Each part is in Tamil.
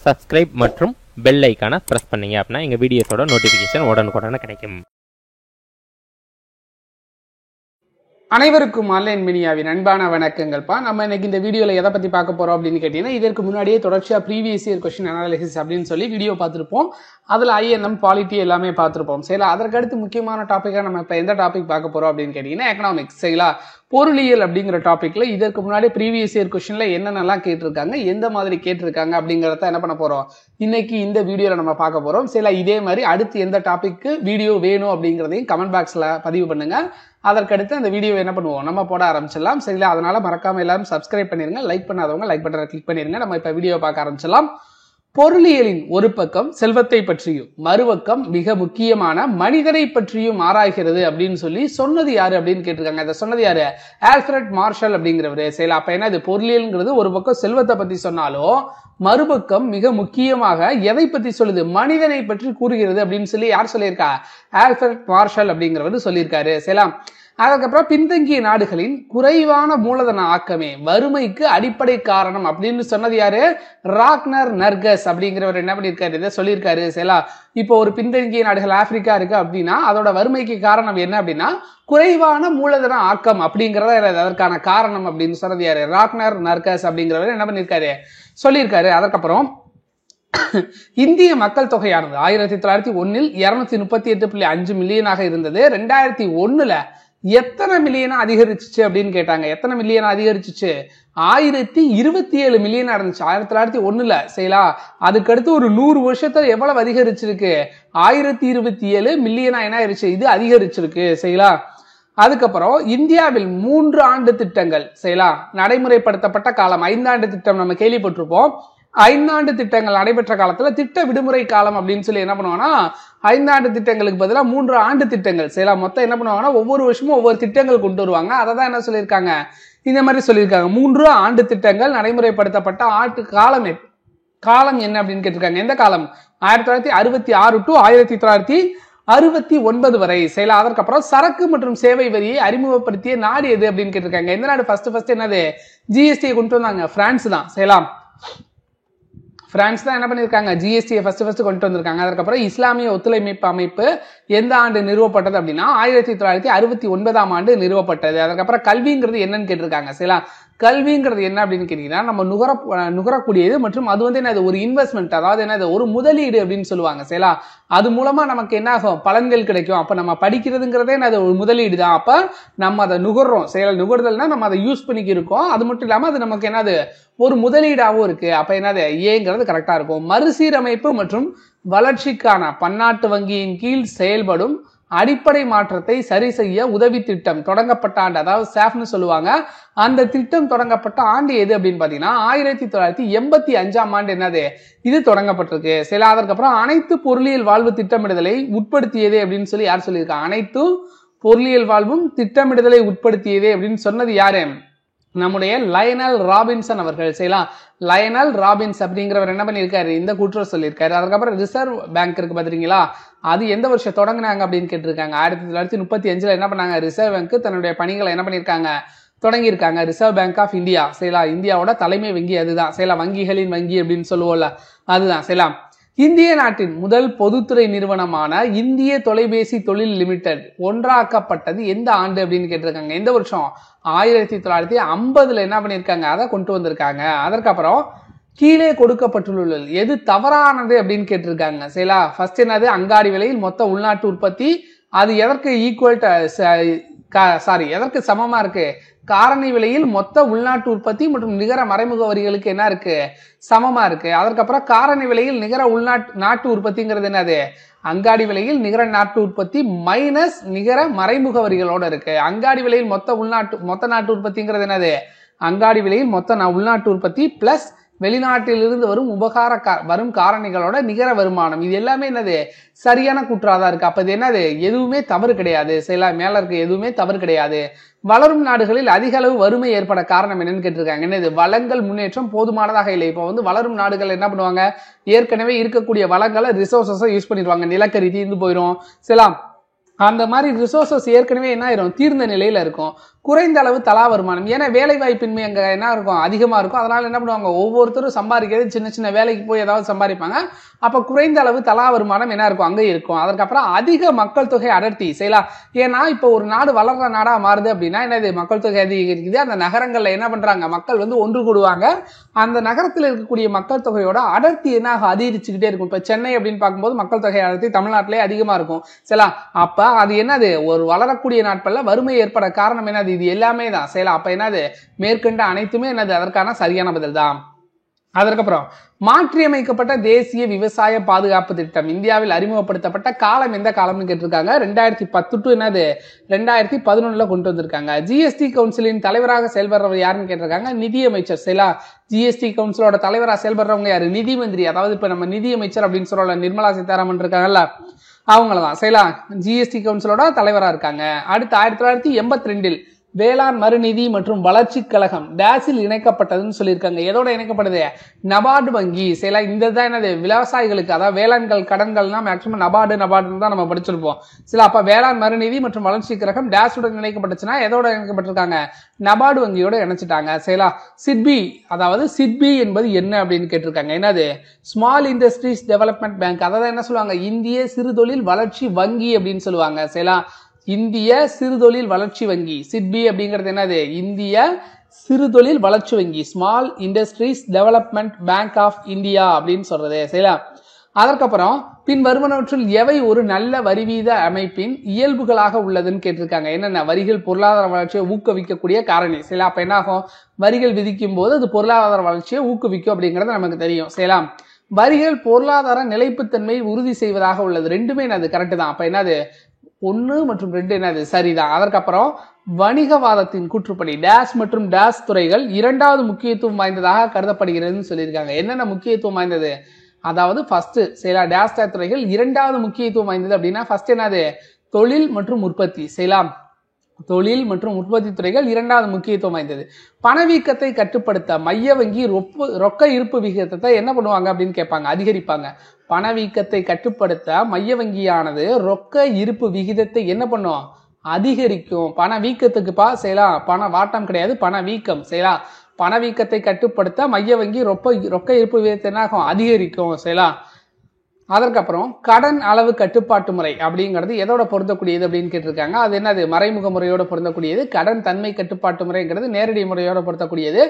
சப்ஸ்கிரைப் மற்றும் பெல் ஐக்கானை ப்ரெஸ் பண்ணீங்க அப்படின்னா எங்கள் வீடியோஸோட நோட்டிஃபிகேஷன் உடனுக்குடனே கிடைக்கும். அனைவருக்கும் ஆன்லைன் மீடியாவின் அன்பான வணக்கங்கள்ப்பா. நம்ம இன்னைக்கு இந்த வீடியோவில் எதை பற்றி பார்க்க போகிறோம் அப்படின்னு கேட்டிங்கன்னா, இதற்கு முன்னாடியே தொடர்ச்சியாக ப்ரீவியஸ் இயர் கொஸ்டின் அனாலிசிஸ் அப்படின்னு சொல்லி வீடியோ பார்த்துருப்போம். அதில் ஐஎன்எம் பாலிட்டி எல்லாமே பார்த்துருப்போம். சரிங்களா, அதற்கடுத்து முக்கியமான டாப்பிக்காக நம்ம இப்போ எந்த டாபிக் பார்க்க போகிறோம் அப்படின்னு கேட்டிங்கன்னா, எக்கனாமிக்ஸ். சரிங்களா, பொருளியல் அப்படிங்கிற டாப்பிக்கில் இதற்கு முன்னாடி ப்ரீவியஸ் இயர் கொஸ்டினில் என்னென்னலாம் கேட்டிருக்காங்க, எந்த மாதிரி கேட்டிருக்காங்க அப்படிங்கிறத என்ன பண்ண போகிறோம் இன்னைக்கு இந்த வீடியோவில் நம்ம பார்க்க போகிறோம். சரிங்களா, இதே மாதிரி அடுத்து எந்த டாபிக்கு வீடியோ வேணும் அப்படிங்கிறதையும் கமெண்ட் பாக்ஸில் பதிவு பண்ணுங்கள். அதற்கடுத்து அந்த வீடியோ என்ன பண்ணுவோம் நம்ம போட ஆரம்பிச்சிடலாம். சரிங்களா, அதனால மறக்காம எல்லாரும் சப்ஸ்கிரைப் பண்ணிருங்க. லைக் பண்ணாதவங்க லைக் பட்டனை கிளிக் பண்ணிருங்க. நம்ம இப்ப வீடியோ பார்க்க ஆரம்பிச்சிடலாம். பொருளியலின் ஒரு பக்கம் செல்வத்தை பற்றியும் மறுபக்கம் மிக முக்கியமான மனிதனை பற்றியும் ஆராய்கிறது அப்படின்னு சொல்லி சொன்னது யாரு அப்படின்னு கேட்டிருக்காங்க. இதை சொன்னது யாரு? ஆல்ஃபிரட் மார்ஷல் அப்படிங்கிறவரு. சரி, அப்ப என்ன இது பொருளியல்ங்கிறது ஒரு பக்கம் செல்வத்தை பத்தி சொன்னாலும் மறுபக்கம் மிக முக்கியமாக எதை பத்தி சொல்லுது? மனிதனை பற்றி கூறுகிறது அப்படின்னு சொல்லி யார் சொல்லியிருக்கா? ஆல்ஃபிரட் மார்ஷல் அப்படிங்கிறவர் சொல்லியிருக்காரு. சரிங்களா, அதுக்கப்புறம் பின்தங்கிய நாடுகளின் குறைவான மூலதன ஆக்கமே வறுமைக்கு அடிப்படை காரணம் அப்படின்னு சொன்னது யாரு? ராக்னர் நர்கஸ் அப்படிங்கிறவர் என்ன பண்ணியிருக்காரு? இதை சொல்லியிருக்காரு. சரிங்களா, இப்போ ஒரு பின்தங்கிய நாடுகள் ஆப்பிரிக்கா இருக்கு அப்படின்னா அதோட வறுமைக்கு காரணம் என்ன அப்படின்னா குறைவான மூலதன ஆக்கம் அப்படிங்கிறத அதற்கான காரணம் அப்படின்னு சொன்னது யாரு? ராக்னர் நர்கஸ் அப்படிங்கிறவர் என்ன பண்ணியிருக்காரு? சொல்லியிருக்காரு. அதுக்கப்புறம் இந்திய மக்கள் தொகையானது 1901 238.5 மில்லியனாக இருந்தது. 2001 எத்தனை மில்லியனா அதிகரிச்சிச்சு அப்படின்னு கேட்டாங்க. எத்தனை மில்லியனா அதிகரிச்சிச்சு? 1027 மில்லியனா இருந்துச்சு 1901. சரிங்களா, அதுக்கடுத்து ஒரு 100 வருஷத்துல எவ்வளவு அதிகரிச்சிருக்கு? 1027 மில்லியனா என்ன ஆயிருச்சு? இது அதிகரிச்சிருக்கு. சரிங்களா, அதுக்கப்புறம் இந்தியாவில் 3 ஆண்டு திட்டங்கள் சரிங்களா நடைமுறைப்படுத்தப்பட்ட காலம் 5 ஆண்டு திட்டம் நம்ம கேள்விப்பட்டிருப்போம். 5 ஆண்டு திட்டங்கள் நடைபெற்ற காலத்துல திட்ட விடுமுறை காலம் அப்படின்னு சொல்லி என்ன பண்ணுவாங்கன்னா 5 ஆண்டு திட்டங்களுக்கு பதிலாக 3 ஆண்டு திட்டங்கள் சரிங்களா மொத்தம் என்ன பண்ணுவாங்கன்னா ஒவ்வொரு வருஷமும் ஒவ்வொரு திட்டங்கள் கொண்டு வருவாங்க. அதை தான் என்ன சொல்லியிருக்காங்க? இந்த மாதிரி சொல்லியிருக்காங்க. 3 ஆண்டு திட்டங்கள் நடைமுறைப்படுத்தப்பட்ட ஆண்டு காலம் என்ன அப்படின்னு கேட்டிருக்காங்க. எந்த காலம்? 1966 டு 1969 வரை. சரிங்களா, அதற்கப்புறம் சரக்கு மற்றும் சேவை வரியை அறிமுகப்படுத்திய நாடு எது அப்படின்னு கேட்டிருக்காங்க. எந்த நாடு ஃபர்ஸ்ட் என்னது? ஜிஎஸ்டியை கொண்டு வந்தாங்க. பிரான்ஸ் தான். சரிங்களா, பிரான்ஸ் தான் என்ன பண்ணிருக்காங்க? ஜிஎஸ்டியை ஃபர்ஸ்ட் கொண்டு வந்திருக்காங்க. அதுக்கப்புறம் இஸ்லாமிய ஒத்துழைப்பு அமைப்பு எந்த ஆண்டு நிறுவப்பட்டது அப்படின்னா 1969ஆம் ஆண்டு நிறுவப்பட்டது. அதுக்கப்புறம் கல்விங்கிறது என்னன்னு கேட்டிருக்காங்க. சரிங்களா, கல்விங்கிறது என்ன அப்படின்னு கேட்டீங்கன்னா நம்ம நுகரக்கூடியது மற்றும் அது வந்து என்ன, ஒரு இன்வெஸ்ட்மெண்ட், அதாவது என்ன, ஒரு முதலீடு அப்படின்னு சொல்லுவாங்க. சரிங்களா, அது மூலமா நமக்கு என்ன ஆகும்? பலன்கள் கிடைக்கும். அப்ப நம்ம படிக்கிறதுங்கிறதே என்ன, ஒரு முதலீடு தான். அப்ப நம்ம அதை நுகர்றோம். சரிங்களா, நுகர்தல்னா நம்ம அதை யூஸ் பண்ணிக்கி இருக்கோம். அது மட்டும் இல்லாம அது நமக்கு என்னது, ஒரு முதலீடாகவும் இருக்கு. அப்ப என்னது, ஏங்கிறது கரெக்டா இருக்கும். மறுசீரமைப்பு மற்றும் வளர்ச்சிக்கான பன்னாட்டு வங்கியின் கீழ் செயல்படும் அடிப்படை மாற்றத்தை சரி செய்ய உதவி திட்டம் தொடங்கப்பட்ட ஆண்டு, அதாவது சாஃப்னு சொல்லுவாங்க. அந்த திட்டம் தொடங்கப்பட்ட ஆண்டு எது அப்படின்னு பாத்தீங்கன்னா 1985ஆம் ஆண்டு என்னது இது தொடங்கப்பட்டிருக்கு. சரி, அதற்கப்புறம் அனைத்து பொருளியல் வாழ்வு திட்டமிடுதலை உட்படுத்தியதே அப்படின்னு சொல்லி யார் சொல்லியிருக்காங்க? அனைத்து பொருளியல் வாழ்வும் திட்டமிடுதலை உட்படுத்தியதே அப்படின்னு சொன்னது யாரு? நம்முடைய லயனல் ராபின்சன் அவர்கள். செய்யலாம், லயனல் ராபின்ஸ் அப்படிங்கிறவர் என்ன பண்ணியிருக்காரு? இந்த கூற்று சொல்லியிருக்காரு. அதுக்கப்புறம் ரிசர்வ் பேங்க் இருக்கு பாத்தீங்களா, அது எந்த வருஷம் தொடங்கினாங்க அப்படின்னு கேட்டிருக்காங்க. 1935 என்ன பண்ணாங்க? ரிசர்வ் பேங்க் தன்னுடைய பணிகளை என்ன பண்ணியிருக்காங்க? தொடங்கியிருக்காங்க. Reserve Bank of India. சரிங்களா, இந்தியாவோட தலைமை வங்கி அதுதான். சரிங்களா, வங்கிகளின் வங்கி அப்படின்னு சொல்லுவோம்ல, அதுதான். சரிங்களா, இந்திய நாட்டின் முதல் பொதுத்துறை நிறுவனமான இந்திய தொலைபேசி தொழில் லிமிடெட் ஒன்றாக்கப்பட்டது எந்த ஆண்டு அப்படின்னு கேட்டிருக்காங்க. எந்த வருஷம்? 1950 என்ன பண்ணிருக்காங்க? அதை கொண்டு வந்திருக்காங்க. அதற்கப்புறம் கீழே கொடுக்கப்பட்டுள்ள எது தவறானது அப்படின்னு கேட்டிருக்காங்க. சரிங்களா, ஃபர்ஸ்ட் என்னது? அங்காடி விலையில் மொத்த உள்நாட்டு உற்பத்தி அது எதற்கு எதற்கு சமமா இருக்கு? காரணி விலையில் மொத்த உள்நாட்டு உற்பத்தி மற்றும் நிகர மறைமுக வரிகளுக்கு என்ன இருக்கு? சமமா இருக்கு. அதற்கப்புறம் காரணி விலையில் நிகர நாட்டு உற்பத்திங்கிறது என்னது? அங்காடி விலையில் நிகர நாட்டு உற்பத்தி மைனஸ் நிகர மறைமுக வரிகளோட இருக்கு. அங்காடி விலையில் மொத்த நாட்டு உற்பத்திங்கிறது என்னது? அங்காடி விலையில் மொத்த உள்நாட்டு உற்பத்தி பிளஸ் வெளிநாட்டிலிருந்து வரும் காரணிகளோட நிகர வருமானம். இது எல்லாமே என்னது? சரியான கூற்றாதான் இருக்கு. அப்ப இது என்னது? எதுவுமே தவறு கிடையாது. சரிங்களா, மேல இருக்க எதுவுமே தவறு கிடையாது. வளரும் நாடுகளில் அதிக அளவு வறுமை ஏற்பட காரணம் என்னன்னு கேட்டிருக்காங்க. என்னது? வளங்கள் முன்னேற்றம் போதுமானதாக இல்லை. இப்போ வந்து வளரும் நாடுகள் என்ன பண்ணுவாங்க? ஏற்கனவே இருக்கக்கூடிய வளங்களை ரிசோர்சஸை யூஸ் பண்ணிடுவாங்க. நிலக்கரி தீர்ந்து போயிடும். சரிங்களா, அந்த மாதிரி ரிசோர்சஸ் ஏற்கனவே என்ன ஆயிரும், தீர்ந்த நிலையில இருக்கும். குறைந்த அளவு தலா வருமானம், ஏன்னா வேலை வாய்ப்பின்மை அங்க என்ன இருக்கும், அதிகமா இருக்கும். அதனால என்ன பண்ணுவாங்க, ஒவ்வொருத்தரும் சம்பாதிக்கிறது சின்ன சின்ன வேலைக்கு போய் ஏதாவது சம்பாதிப்பாங்க. அப்ப குறைந்த அளவு தலா வருமானம் என்ன இருக்கும், அங்கே இருக்கும். அதற்கப்புறம் அதிக மக்கள் தொகை அடர்த்தி செய்யலாம். ஏன்னா இப்ப ஒரு நாடு வளர்ற நாடா மாறுது அப்படின்னா என்னது, மக்கள் தொகை அதிகரிக்குது. அந்த நகரங்கள்ல என்ன பண்றாங்க, மக்கள் வந்து ஒன்று கூடுவாங்க. அந்த நகரத்தில் இருக்கக்கூடிய மக்கள் தொகையோட அடர்த்தி என்ன அதிகரிச்சுக்கிட்டே இருக்கும். இப்ப சென்னை அப்படின்னு பார்க்கும்போது மக்கள் தொகை அடர்த்தி தமிழ்நாட்டிலே அதிகமா இருக்கும். சரிங்களா, அப்ப அது என்னது, ஒரு வளரக்கூடிய நாட்கள்ல வறுமை ஏற்பட காரணம் என்னது, இது எல்லாமே தான். சரிங்களா, அப்ப என்னது, மேற்கண்ட அனைத்துமே என்னது, அதற்கான சரியான பதில் தான். அதற்கப்புறம் மாற்றியமைக்கப்பட்ட தேசிய விவசாய பாதுகாப்பு திட்டம் இந்தியாவில் அறிமுகப்படுத்தப்பட்ட காலம் எந்த காலம்னு கேட்டிருக்காங்க. 2010 டு என்னது 2011 கொண்டு வந்திருக்காங்க. ஜிஎஸ்டி கவுன்சிலின் தலைவராக செயல்படுறவர் யாருன்னு கேட்டிருக்காங்க, நிதியமைச்சர். சரிங்களா, ஜிஎஸ்டி கவுன்சிலோட தலைவராக செயல்படுறவங்க யாரு, நிதி மந்திரி. அதாவது இப்ப நம்ம நிதியமைச்சர் அப்படின்னு சொல்ல நிர்மலா சீதாராமன் இருக்காங்கல்ல, அவங்களதான். சரிங்களா, ஜிஎஸ்டி கவுன்சிலோட தலைவரா இருக்காங்க. அடுத்து 1982 வேளாண் மறுநிதி மற்றும் வளர்ச்சி கழகம் டேஸில் இணைக்கப்பட்டதுன்னு சொல்லியிருக்காங்க. எதோட இணைக்கப்படுது, நபார்டு வங்கி. சரிங்களா, இந்த தான் என்னது, விவசாயிகளுக்கு அதாவது வேளாண்கள் கடன்கள்னா மேக்சிமம் நபார்டுன்னு தான் நம்ம படிச்சிருப்போம். சரி, அப்ப வேளாண் மறுநிதி மற்றும் வளர்ச்சி கழகம் டேஸுடன் இணைக்கப்பட்டுச்சுன்னா எதோட இணைக்கப்பட்டிருக்காங்க, நபார்டு வங்கியோட இணைச்சிட்டாங்க. சரிங்களா, சிட்பி, அதாவது சிட்பி என்பது என்ன அப்படின்னு கேட்டிருக்காங்க. என்னது, ஸ்மால் இண்டஸ்ட்ரீஸ் டெவலப்மெண்ட் பேங்க். அதாவது என்ன சொல்லுவாங்க, இந்திய சிறுதொழில் வளர்ச்சி வங்கி அப்படின்னு சொல்லுவாங்க. சரிங்களா, இந்திய சிறுதொழில் வளர்ச்சி வங்கி. சிட்பி அப்படிங்கிறது என்னது, இந்திய சிறுதொழில் வளர்ச்சி வங்கி, Small Industries Development Bank of India அப்படின்னு சொல்றது. சரிங்களா, அதற்கப்புறம் பின் வருவனவற்றில் எவை ஒரு நல்ல வரிவீத அமைப்பின் இயல்புகளாக உள்ளதுன்னு கேட்டிருக்காங்க. என்னென்ன, வரிகள் பொருளாதார வளர்ச்சியை ஊக்குவிக்கக்கூடிய காரணி. சரிங்களா, அப்ப என்ன ஆகும், வரிகள் விதிக்கும் போது அது பொருளாதார வளர்ச்சியை ஊக்குவிக்கும் அப்படிங்கிறது நமக்கு தெரியும். சரிங்களா, வரிகள் பொருளாதார நிலைப்புத்தன்மையை உறுதி செய்வதாக உள்ளது. ரெண்டுமே என்னது, கரெக்ட் தான். அப்ப என்னது, 1 மற்றும் 2 என்னது, சரிதான். அதற்கப்புறம் வணிகவாதத்தின் கூற்றுப்படி டேஷ் மற்றும் டேஷ் துறைகள் இரண்டாவது முக்கியத்துவம் வாய்ந்ததாக கருதப்படுகிறதுன்னு சொல்லியிருக்காங்க. என்னென்ன முக்கியத்துவம் வாய்ந்தது, அதாவது ஃபர்ஸ்ட் சரிங்களா, டேஷ் துறைகள் இரண்டாவது முக்கியத்துவம் வாய்ந்தது அப்படின்னா ஃபர்ஸ்ட் என்னது, தொழில் மற்றும் உற்பத்தி. சரிங்களா, தொழில் மற்றும் உற்பத்தி துறைகள் இரண்டாவது முக்கியத்துவம் வாய்ந்தது. பணவீக்கத்தை கட்டுப்படுத்த மைய வங்கி ரொக்க இருப்பு விகிதத்தை என்ன பண்ணுவாங்க அப்படின்னு கேட்பாங்க, அதிகரிப்பாங்க. பணவீக்கத்தை கட்டுப்படுத்த மைய வங்கியானது ரொக்க இருப்பு விகிதத்தை என்ன பண்ணும், அதிகரிக்கும். பணவீக்கத்துக்கு செய்யலாம், பண வாட்டம் கிடையாது, பணவீக்கம். செய்யலாம், பணவீக்கத்தை கட்டுப்படுத்த மைய வங்கி ரொக்க இருப்பு விகிதத்தை என்ன ஆகும், அதிகரிக்கும். செய்யலாம். அதற்கப்புறம் கடன் அளவு கட்டுப்பாட்டு முறை அப்படிங்கிறது எதோட பொருந்தக்கூடியது அப்படின்னு கேட்டிருக்காங்க. அது என்னது, மறைமுக முறையோட பொருந்தக்கூடியது. கடன் தன்மை கட்டுப்பாட்டு முறைங்கிறது நேரடி முறையோட பொருத்தக்கூடியது.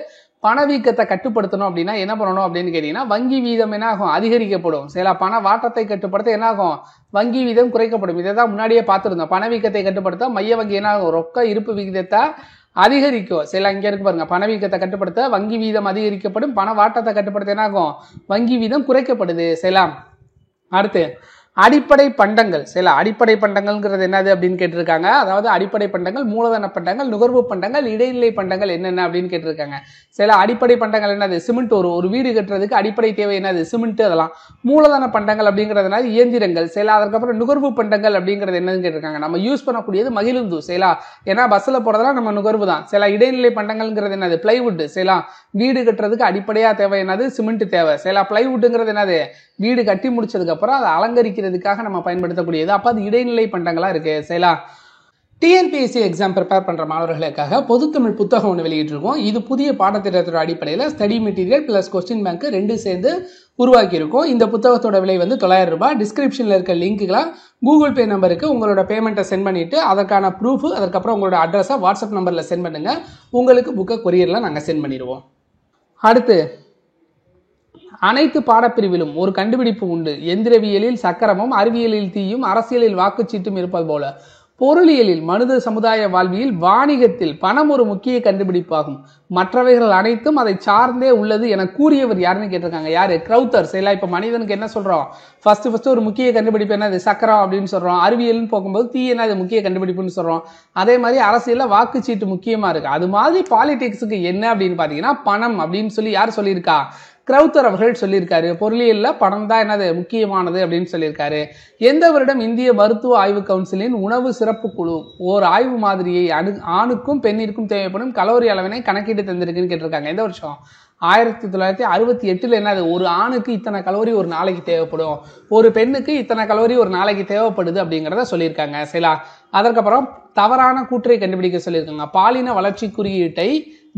பணவீக்கத்தை கட்டுப்படுத்தணும் அப்படின்னா என்ன பண்ணணும் அப்படின்னு கேட்டீங்கன்னா, வங்கி வீதம் என்ன ஆகும், அதிகரிக்கப்படும். சரிங்களா, பண வாட்டத்தை கட்டுப்படுத்த என்ன ஆகும், வங்கி வீதம் குறைக்கப்படும். இதை தான் முன்னாடியே பார்த்துருந்தோம். பணவீக்கத்தை கட்டுப்படுத்த மைய வங்கி என்ன ஆகும், ரொக்க இருப்பு விகிதத்தை அதிகரிக்கும். சரிங்களா, இங்க இருக்கு பாருங்க, பணவீக்கத்தை கட்டுப்படுத்த வங்கி வீதம் அதிகரிக்கப்படும், பண வாட்டத்தை கட்டுப்படுத்த என்ன ஆகும், வங்கி வீதம் குறைக்கப்படுது. சரிங்களா, அடுத்து அடிப்படை பண்டங்கள். சில அடிப்படை பண்டங்கள்ங்கிறது என்னது அப்படின்னு கேட்டிருக்காங்க. அதாவது அடிப்படை பண்டங்கள், மூலதன பண்டங்கள், நுகர்வு பண்டங்கள், இடைநிலை பண்டங்கள் என்னென்ன அப்படின்னு கேட்டிருக்காங்க. சில அடிப்படை பண்டங்கள் என்னது, சிமெண்ட். ஒரு வீடு கட்டுறதுக்கு அடிப்படை தேவை என்னது, சிமெண்ட். அதெல்லாம் மூலதன பண்டங்கள் அப்படிங்கிறதுனால இயந்திரங்கள். சில அதற்கப்புறம் நுகர்வு பண்டங்கள் அப்படிங்கிறது என்னன்னு கேட்டிருக்காங்க. நம்ம யூஸ் பண்ணக்கூடியது மகிழுந்து. சில ஏன்னா பஸ்ல போறதெல்லாம் நம்ம நுகர்வு தான். சில இடைநிலை பண்டங்கள்ங்கிறது என்னது, பிளைவுட். சில வீடு கட்டுறதுக்கு அடிப்படையா தேவை என்னது, சிமெண்ட் தேவை. சில பிளைவுட்ங்கிறது என்னது, வீடு கட்டி முடிச்சதுக்கு அப்புறம் அதை அலங்கரிக்கிறதுக்காக நம்ம பயன்படுத்தக்கூடியது. அப்ப அது இடைநிலை பண்டங்களா இருக்கு. சரிங்களா, டிஎன்பிஎஸ்சி எக்ஸாம் ப்ரிப்பேர் பண்ற மாணவர்களுக்காக பொதுத்தமிழ் புத்தகம் ஒன்று வெளியிட்டிருக்கோம். இது புதிய பாடத்திட்டத்தோட அடிப்படையில் study material plus question bank ரெண்டு சேர்ந்து உருவாக்கி இருக்கும். இந்த புத்தகத்தோட விலை வந்து 900 ரூபாய். டிஸ்கிரிப்ஷன்ல இருக்க லிங்க்குகளை கூகுள் பே நம்பருக்கு உங்களோட பேமெண்ட்டை சென்ட் பண்ணிட்டு அதற்கான ப்ரூஃப், அதுக்கப்புறம் உங்களோட அட்ரஸை வாட்ஸ்அப் நம்பர்ல சென்ட் பண்ணுங்க. உங்களுக்கு புக்கை கொரியர்ல நாங்கள் சென்ட் பண்ணிடுவோம். அடுத்து, அனைத்து பாடப்பிரிவிலும் ஒரு கண்டுபிடிப்பு உண்டு. எந்திரவியலில் சக்கரமும், அறிவியலில் தீயும், அரசியலில் வாக்குச்சீட்டும் இருப்பது போல பொருளியலில் மனித சமுதாய வாழ்வியல் வாணிகத்தில் பணம் ஒரு முக்கிய கண்டுபிடிப்பாகும். மற்றவைகள் அனைத்தும் அதை சார்ந்தே உள்ளது என கூறியவர் யாருன்னு கேட்டிருக்காங்க. யாரு, கிரௌத்தர். சரிங்களா, இப்ப மனிதனுக்கு என்ன சொல்றோம், ஃபர்ஸ்ட் ஒரு முக்கிய கண்டுபிடிப்பு என்னது, சக்கரம் அப்படின்னு சொல்றோம். அறிவியல்னு போகும்போது தீ என்னது முக்கிய கண்டுபிடிப்புன்னு சொல்றோம். அதே மாதிரி அரசியல்ல வாக்குச்சீட்டு முக்கியமா இருக்கு. அது மாதிரி பாலிடிக்ஸுக்கு என்ன அப்படின்னு பாத்தீங்கன்னா பணம் அப்படின்னு சொல்லி யார் சொல்லியிருக்கா, கிரௌத்தர் அவர்கள் சொல்லியிருக்காரு. பொருளியல்ல பணம் தான் என்னது முக்கியமானது அப்படின்னு சொல்லியிருக்காரு. எந்த வருடம் இந்திய மருத்துவ ஆய்வு கவுன்சிலின் உணவு சிறப்பு குழு ஓர் ஆய்வு மாதிரியை ஆணுக்கும் பெண்ணிற்கும் தேவைப்படும் கலோரி அளவினை கணக்கிட்டு தந்திருக்குன்னு கேட்டிருக்காங்க. எந்த வருஷம், 1968 என்னது ஒரு ஆணுக்கு இத்தனை கலோரி ஒரு நாளைக்கு தேவைப்படும், ஒரு பெண்ணுக்கு இத்தனை கலோரி ஒரு நாளைக்கு தேவைப்படுது அப்படிங்கிறத சொல்லியிருக்காங்க. சரிங்களா? அதற்கப்புறம் தவறான கூற்றை கண்டுபிடிக்க சொல்லியிருக்காங்க. பாலின வளர்ச்சி குறியீட்டை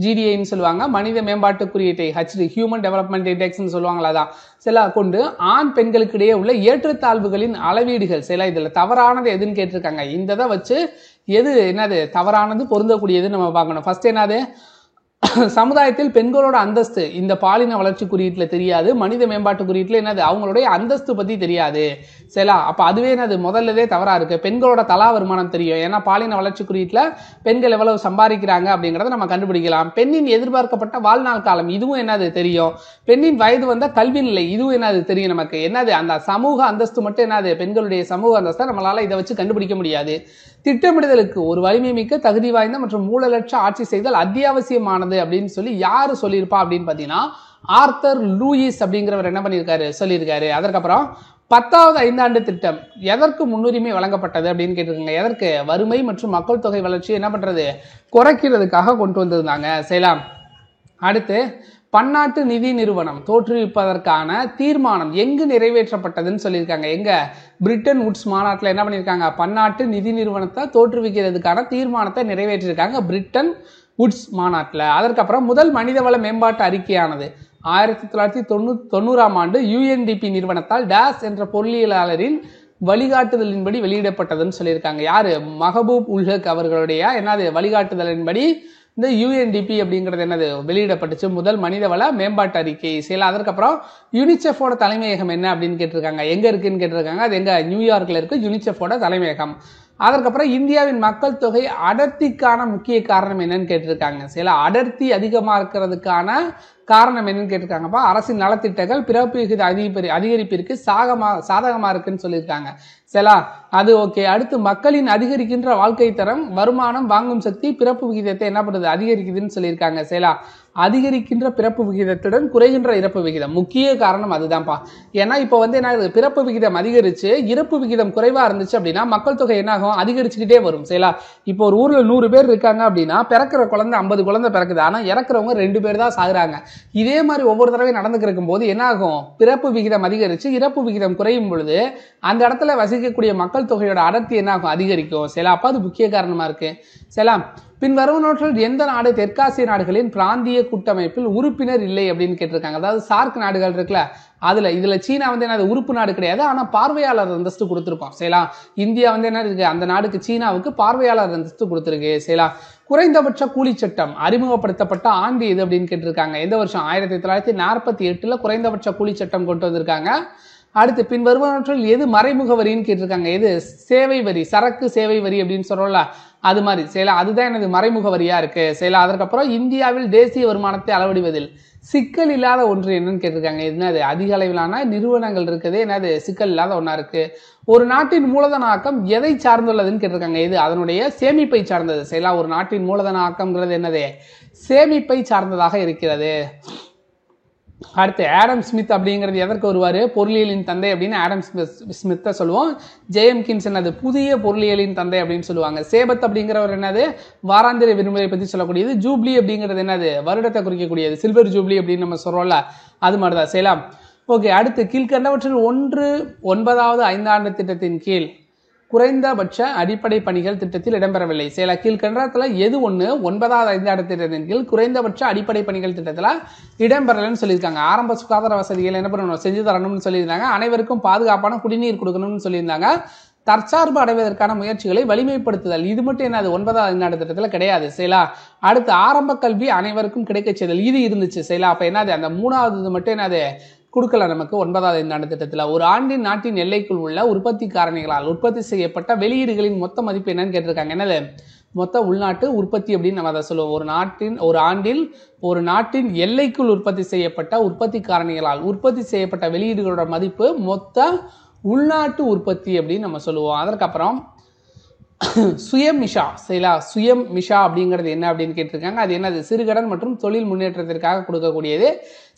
GDIன்னு சொல்லுவாங்க, மனித மேம்பாட்டு குறியீட்டை HD ஹியூமன் டெவலப்மெண்ட் இண்டெக்ஸ்ன்னு சொல்லுவாங்களா, அதான் சில கொண்டு ஆண் பெண்களுக்கு இடையே உள்ள ஏற்றத்தாழ்வுகளின் அளவீடுகள். சில இதுல தவறானது எதுன்னு கேட்டிருக்காங்க. இந்த இதை வச்சு எது என்னது தவறானது பொருந்தக்கூடியது நம்ம பார்க்கணும். ஃபர்ஸ்ட் என்னது, சமுதாயத்தில் பெண்களோட அந்தஸ்து இந்த பாலின வளர்ச்சி குறியீட்டுல தெரியாது, மனித மேம்பாட்டு குறியீட்டுல என்னது அவங்களுடைய அந்தஸ்து பத்தி தெரியாது. சரிங்களா? அப்ப அதுவே என்னது முதல்லதே தவறா இருக்கு. பெண்களோட தலா வருமானம் தெரியும், ஏன்னா பாலின வளர்ச்சி குறியீட்டுல பெண்கள் எவ்வளவு சம்பாதிக்கிறாங்க அப்படிங்கறத நம்ம கண்டுபிடிக்கலாம். பெண்ணின் எதிர்பார்க்கப்பட்ட வாழ்நாள் காலம் இதுவும் என்னது தெரியும். பெண்ணின் வயது வந்த கல்வி நிலை இதுவும் என்னது தெரியும். நமக்கு என்னது அந்த சமூக அந்தஸ்து மட்டும் என்னது பெண்களுடைய சமூக அந்தஸ்தை நம்மளால இதை வச்சு கண்டுபிடிக்க முடியாது. திட்டமிடுதலுக்கு ஒரு வலிமை மிக்க தகுதி வாய்ந்த மற்றும் ஊழலற்ற ஆட்சி செய்தல் அத்தியாவசியமானது அப்படின்னு சொல்லி யாரு சொல்லியிருப்பா அப்படின்னு பாத்தீங்கன்னா ஆர்தர் லூயிஸ் அப்படிங்கிறவர் என்ன பண்ணியிருக்காரு சொல்லியிருக்காரு. அதற்கப்புறம் 10வது ஐந்தாண்டு திட்டம் எதற்கு முன்னுரிமை வழங்கப்பட்டது அப்படின்னு கேட்டிருக்காங்க. எதற்கு? வறுமை மற்றும் மக்கள் தொகை வளர்ச்சியை என்ன பண்றது குறைக்கிறதுக்காக கொண்டு வந்திருந்தாங்க. செய்யலாம். அடுத்து பன்னாட்டு நிதி நிறுவனம் தோற்றுவிப்பதற்கான தீர்மானம் எங்கு நிறைவேற்றப்பட்டதுன்னு சொல்லியிருக்காங்க. எங்க? பிரிட்டன் உட்ஸ் மாநாட்டில் என்ன பண்ணியிருக்காங்க, பன்னாட்டு நிதி நிறுவனத்தை தோற்றுவிக்கிறதுக்கான தீர்மானத்தை நிறைவேற்றிருக்காங்க பிரிட்டன் உட்ஸ் மாநாட்டில். அதற்கப்புறம் முதல் மனிதவள மேம்பாட்டு அறிக்கையானது 1990ஆம் ஆண்டு UNDP நிறுவனத்தால் டேஸ் என்ற பொருளியலாளரின் வழிகாட்டுதலின்படி வெளியிடப்பட்டதுன்னு சொல்லியிருக்காங்க. யாரு? மஹபூப் உல் ஹக் அவர்களுடைய என்னது வழிகாட்டுதலின்படி இந்த UNDP அப்படிங்கிறது என்னது வெளியிடப்பட்டுச்சு, முதல் மனிதவள மேம்பாட்டு அறிக்கை. சரி, அதற்கப்புறம் யூனிசெஃபோட தலைமையகம் என்ன அப்படின்னு கேட்டிருக்காங்க. எங்க இருக்குன்னு கேட்டிருக்காங்க. அது எங்க? நியூயார்க்ல இருக்கு யூனிசெஃபோட தலைமையகம். அதற்கப்புறம் இந்தியாவின் மக்கள் தொகை அடர்த்திக்கான முக்கிய காரணம் என்னன்னு கேட்டிருக்காங்க. சில அடர்த்தி அதிகமா இருக்கிறதுக்கான காரணம் என்னன்னு கேட்டிருக்காங்கப்பா. அரசின் நலத்திட்டங்கள் பிறப்பு விகித அதிகரிப்பிற்கு சாதகமா இருக்குன்னு சொல்லியிருக்காங்க. சரிங்களா? அது ஓகே. அடுத்து மக்களின் அதிகரிக்கின்ற வாழ்க்கை தரம், வருமானம், வாங்கும் சக்தி பிறப்பு விகிதத்தை என்ன பண்ணுது அதிகரிக்குதுன்னு சொல்லியிருக்காங்க. சரிங்களா? அதிகரிக்கின்ற பிறப்பு விகிதத்துடன் குறைகின்ற இறப்பு விகிதம் முக்கிய காரணம் அதுதான்ப்பா. ஏன்னா இப்போ என்ன பிறப்பு விகிதம் அதிகரிச்சு இறப்பு விகிதம் குறைவா இருந்துச்சு அப்படின்னா மக்கள் தொகை என்ன ஆகும் அதிகரிச்சுக்கிட்டே வரும். சரிங்களா? இப்போ ஒரு ஊர்ல 100 பேர் இருக்காங்க அப்படின்னா பிறக்கிற குழந்தை 50 குழந்தை பிறக்குது, ஆனா இறக்குறவங்க 2 பேர் தான் சாகுறாங்க. இதே மாதிரி ஒவ்வொரு தடவை நடந்துக்கிருக்கும் போது என்ன ஆகும், பிறப்பு விகிதம் அதிகரிச்சு இறப்பு விகிதம் குறையும் பொழுது அந்த இடத்துல வசிக்கக்கூடிய மக்கள் தொகையோட அடர்த்தி என்ன ஆகும் அதிகரிக்கும். சரிங்களா? அப்ப அது முக்கிய காரணமா இருக்கு. சரிங்களா? பின் வருவனவற்றில் எந்த நாடு தெற்காசிய நாடுகளின் பிராந்திய கூட்டமைப்பில் உறுப்பினர் இல்லை அப்படின்னு கேட்டிருக்காங்க. அதாவது சார்க் நாடுகள் இருக்குல்ல, இதுல சீனா என்னது உறுப்பு நாடு கிடையாது, ஆனா பார்வையாளர் அந்தஸ்து கொடுத்திருக்கோம். சரிங்களா? இந்தியா என்ன இருக்கு, அந்த நாடுக்கு சீனாவுக்கு பார்வையாளர் அந்தஸ்து கொடுத்திருக்கு. சரிங்களா? குறைந்தபட்ச கூலி சட்டம் அறிமுகப்படுத்தப்பட்ட ஆண்டு எது அப்படின்னு கேட்டிருக்காங்க. எந்த வருஷம்? 1948 குறைந்தபட்ச கூலி சட்டம் கொண்டு வந்திருக்காங்க. அடுத்து பின் வருவனவற்றில் எது மறைமுக வரின்னு கேட்டிருக்காங்க. எது? சேவை வரி, சரக்கு சேவை வரி அப்படின்னு சொல்றோம்ல, அது மாதிரி. சரிங்களா? அதுதான் எனது மறைமுக வரியா இருக்கு. சரிங்களா? அதற்கப்புறம் இந்தியாவில் தேசிய வருமானத்தை அளவிடுவதில் சிக்கல் இல்லாத ஒன்று என்னன்னு கேட்டிருக்காங்க. என்னது? அதிக அளவிலான நிறுவனங்கள் இருக்குது, என்னது சிக்கல் இல்லாத ஒன்னா இருக்கு. ஒரு நாட்டின் மூலதன ஆக்கம் எதை சார்ந்துள்ளதுன்னு கேட்டிருக்காங்க. இது அதனுடைய சேமிப்பை சார்ந்தது. சரிங்களா? ஒரு நாட்டின் மூலதன ஆக்கம்ங்கிறது என்னது சேமிப்பை சார்ந்ததாக இருக்கிறது. அடுத்து ஆடம் ஸ்மித் அப்படிங்கிறது எதற்கு வருவாரு, பொருளியலின் தந்தை அப்படின்னு ஆடம் ஸ்மித்தை சொல்லுவோம். ஜேஎம்கின்ஸ் என்னது புதிய பொருளியலின் தந்தை அப்படின்னு சொல்லுவாங்க. சேபத் அப்படிங்கிறவர் என்னது வாராந்திர விடுமுறை பத்தி சொல்லக்கூடியது. ஜூப்ளி அப்படிங்கிறது என்னது வருடத்தை குறிக்கக்கூடியது, சில்வர் ஜூப்ளி அப்படின்னு நம்ம சொல்றோம்ல, அது மாதிரிதான். செய்யலாம். ஓகே. அடுத்து கீழ்கண்டவற்றில் ஒன்று 9வது ஐந்தாண்டு திட்டத்தின் கீழ் குறைந்தபட்ச அடிப்படை பணிகள் திட்டத்தில் இடம்பெறவில்லை. சில கீழ்கண்டத்துல எது ஒண்ணு 9வது ஐந்தாண்டு திட்டத்தின் கீழ் குறைந்தபட்ச அடிப்படை பணிகள் திட்டத்துல இடம்பெறலன்னு சொல்லியிருக்காங்க. ஆரம்ப சுகாதார வசதிகள் என்ன பண்ணணும் செஞ்சு தரணும்னு சொல்லியிருந்தாங்க. அனைவருக்கும் பாதுகாப்பான குடிநீர் கொடுக்கணும்னு சொல்லியிருந்தாங்க. தற்சார்பு அடைவதற்கான முயற்சிகளை வலிமைப்படுத்துதல், இது மட்டும் என்னது 9வது ஐந்தாண்டு திட்டத்துல கிடையாது. சரிங்களா? அடுத்து ஆரம்ப கல்வி அனைவருக்கும் கிடைக்க செய்தல், இது இருந்துச்சு. சரிங்களா? அப்ப என்னது அந்த 3வது மட்டும் என்னது கொடுக்கல நமக்கு 9வது ஐந்தாண்டு திட்டத்துல. ஒரு ஆண்டின் நாட்டின் எல்லைக்குள் உள்ள உற்பத்தி காரணிகளால் உற்பத்தி செய்யப்பட்ட வெளியீடுகளின் மொத்த மதிப்பு என்னன்னு கேட்டிருக்காங்க. என்னது மொத்த உள்நாட்டு உற்பத்தி அப்படின்னு நம்ம அதை சொல்லுவோம். ஒரு நாட்டின் எல்லைக்குள் உற்பத்தி செய்யப்பட்ட உற்பத்தி காரணிகளால் உற்பத்தி செய்யப்பட்ட வெளியீடுகளோட மதிப்பு மொத்த உள்நாட்டு உற்பத்தி அப்படின்னு நம்ம சொல்லுவோம். அதற்கப்புறம் சுயமிஷா. சரிங்களா? சுயமிஷா அப்படிங்கிறது என்ன அப்படின்னு கேட்டிருக்காங்க. அது என்னது சிறுகடன் மற்றும் தொழில் முன்னேற்றத்திற்காக கொடுக்கக்கூடியது.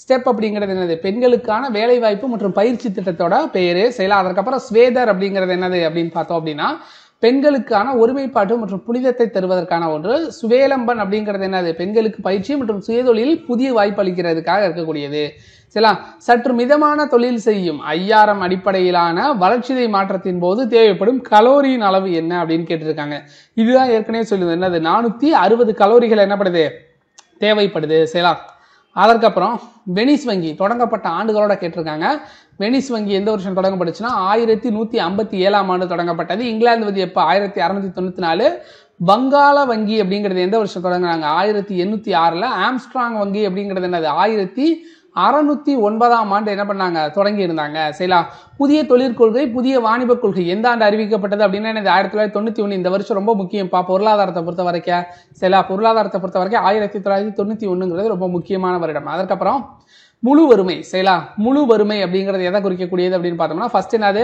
ஸ்டெப் அப்படிங்கிறது என்னது பெண்களுக்கான வேலை வாய்ப்பு மற்றும் பயிற்சி திட்டத்தோட பெயரு. சரிங்களா? அதற்கப்புறம் ஸ்வேதர் அப்படிங்கிறது என்னது அப்படின்னு பார்த்தோம் அப்படின்னா பெண்களுக்கான ஒருமைப்பாடு மற்றும் புனிதத்தை தருவதற்கான ஒன்று. சுவேலம்பன் அப்படிங்கிறது என்னது? பெண்களுக்கு பயிற்சி மற்றும் சுயதொழில் புதிய வாய்ப்பு அளிக்கிறதுக்காக இருக்கக்கூடியது. சரிங்களா? சற்று மிதமான தொழில் செய்யும் 5000 அடிப்படையிலான வளர்ச்சிதை மாற்றத்தின் போது தேவைப்படும் கலோரியின் அளவு என்ன அப்படின்னு கேட்டிருக்காங்க. இதுதான் ஏற்கனவே சொல்லுது என்னது? 460 கலோரிகள் என்னப்படுது? தேவைப்படுது. சரிங்களா? அதற்கப்புறம் வெனிஸ் வங்கி தொடங்கப்பட்ட ஆண்டுகளோட கேட்டிருக்காங்க. வெனிஸ் வங்கி எந்த வருஷம் தொடங்கப்பட்டுச்சுன்னா 1157ஆம் ஆண்டு தொடங்கப்பட்டது. இங்கிலாந்து வங்கி எப்போ? 1694. வங்காள வங்கி அப்படிங்கிறது எந்த வருஷம் தொடங்குறாங்க? 1806. ஆம்ஸ்ட்ராங் வங்கி அப்படிங்கிறது என்னது? 1609ஆம் ஆண்டு என்ன பண்ணாங்க? தொடங்கி இருந்தாங்க. சரிங்களா? புதிய தொழிற்கொள்கை, புதிய வாணிப கொள்கை எந்த ஆண்டு அறிவிக்கப்பட்டது அப்படின்னா 1991. இந்த வருஷம் ரொம்ப முக்கியம்ப்பா பொருளாதாரத்தை பொறுத்த வரைக்கும். சரிங்களா? பொருளாதாரத்தை பொறுத்த வரைக்கும் 1991 ரொம்ப முக்கியமான வருடம். அதற்கப்புறம் முழு வறுமை. சரிங்களா? முழு வறுமை அப்படிங்கிறது எதை குறிக்கக்கூடியது அப்படின்னு பார்த்தோம்னா ஃபர்ஸ்ட் என்னது?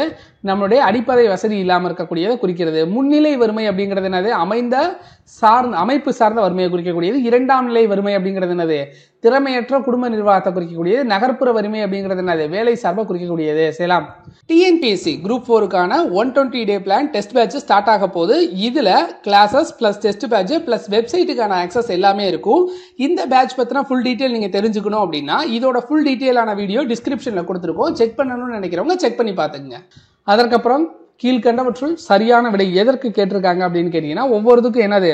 நம்மளுடைய அடிப்படை வசதி இல்லாமல் இருக்கக்கூடியதை குறிக்கிறது. முன்னிலை வறுமை அப்படிங்கிறது என்னது? அமைப்பு சார்ந்த வறுமையை குறிக்கக்கூடியது. இரண்டாம் நிலை வறுமை அப்படிங்கிறது என்னது? திறமையற்ற குடும்ப நிர்வாகத்தை குறிக்கக்கூடியது. நகர்ப்புற வறுமை அப்படிங்கிறது என்னது? வேலை சார்பை குறிக்கக்கூடியது. சரிங்களா? டிஎன்பிஎஸ்சி குரூப் 4க்கான 120 day plan test batch start ஆக போகுது. இதுல classes plus test batch plus வெப்சைட்டுக்கான ஆக்சஸ் எல்லாமே இருக்கும். இந்த பேட்ச் பத்தின ஃபுல் டீடைல் நீங்க தெரிஞ்சுக்கணும் அப்படின்னா இதோட ஃபுல் டீடைலான வீடியோ டிஸ்கிரிப்ஷன்ல கொடுத்துருக்கோம். செக் பண்ணணும்னு நினைக்கிறவங்க செக் பண்ணி பாத்துங்க. அதற்கப்புறம் கீழ்கண்டவற்றுள் சரியான விடை எதற்கு கேட்டிருக்காங்க அப்படின்னு கேட்டீங்கன்னா ஒவ்வொருத்துக்கும் என்னது?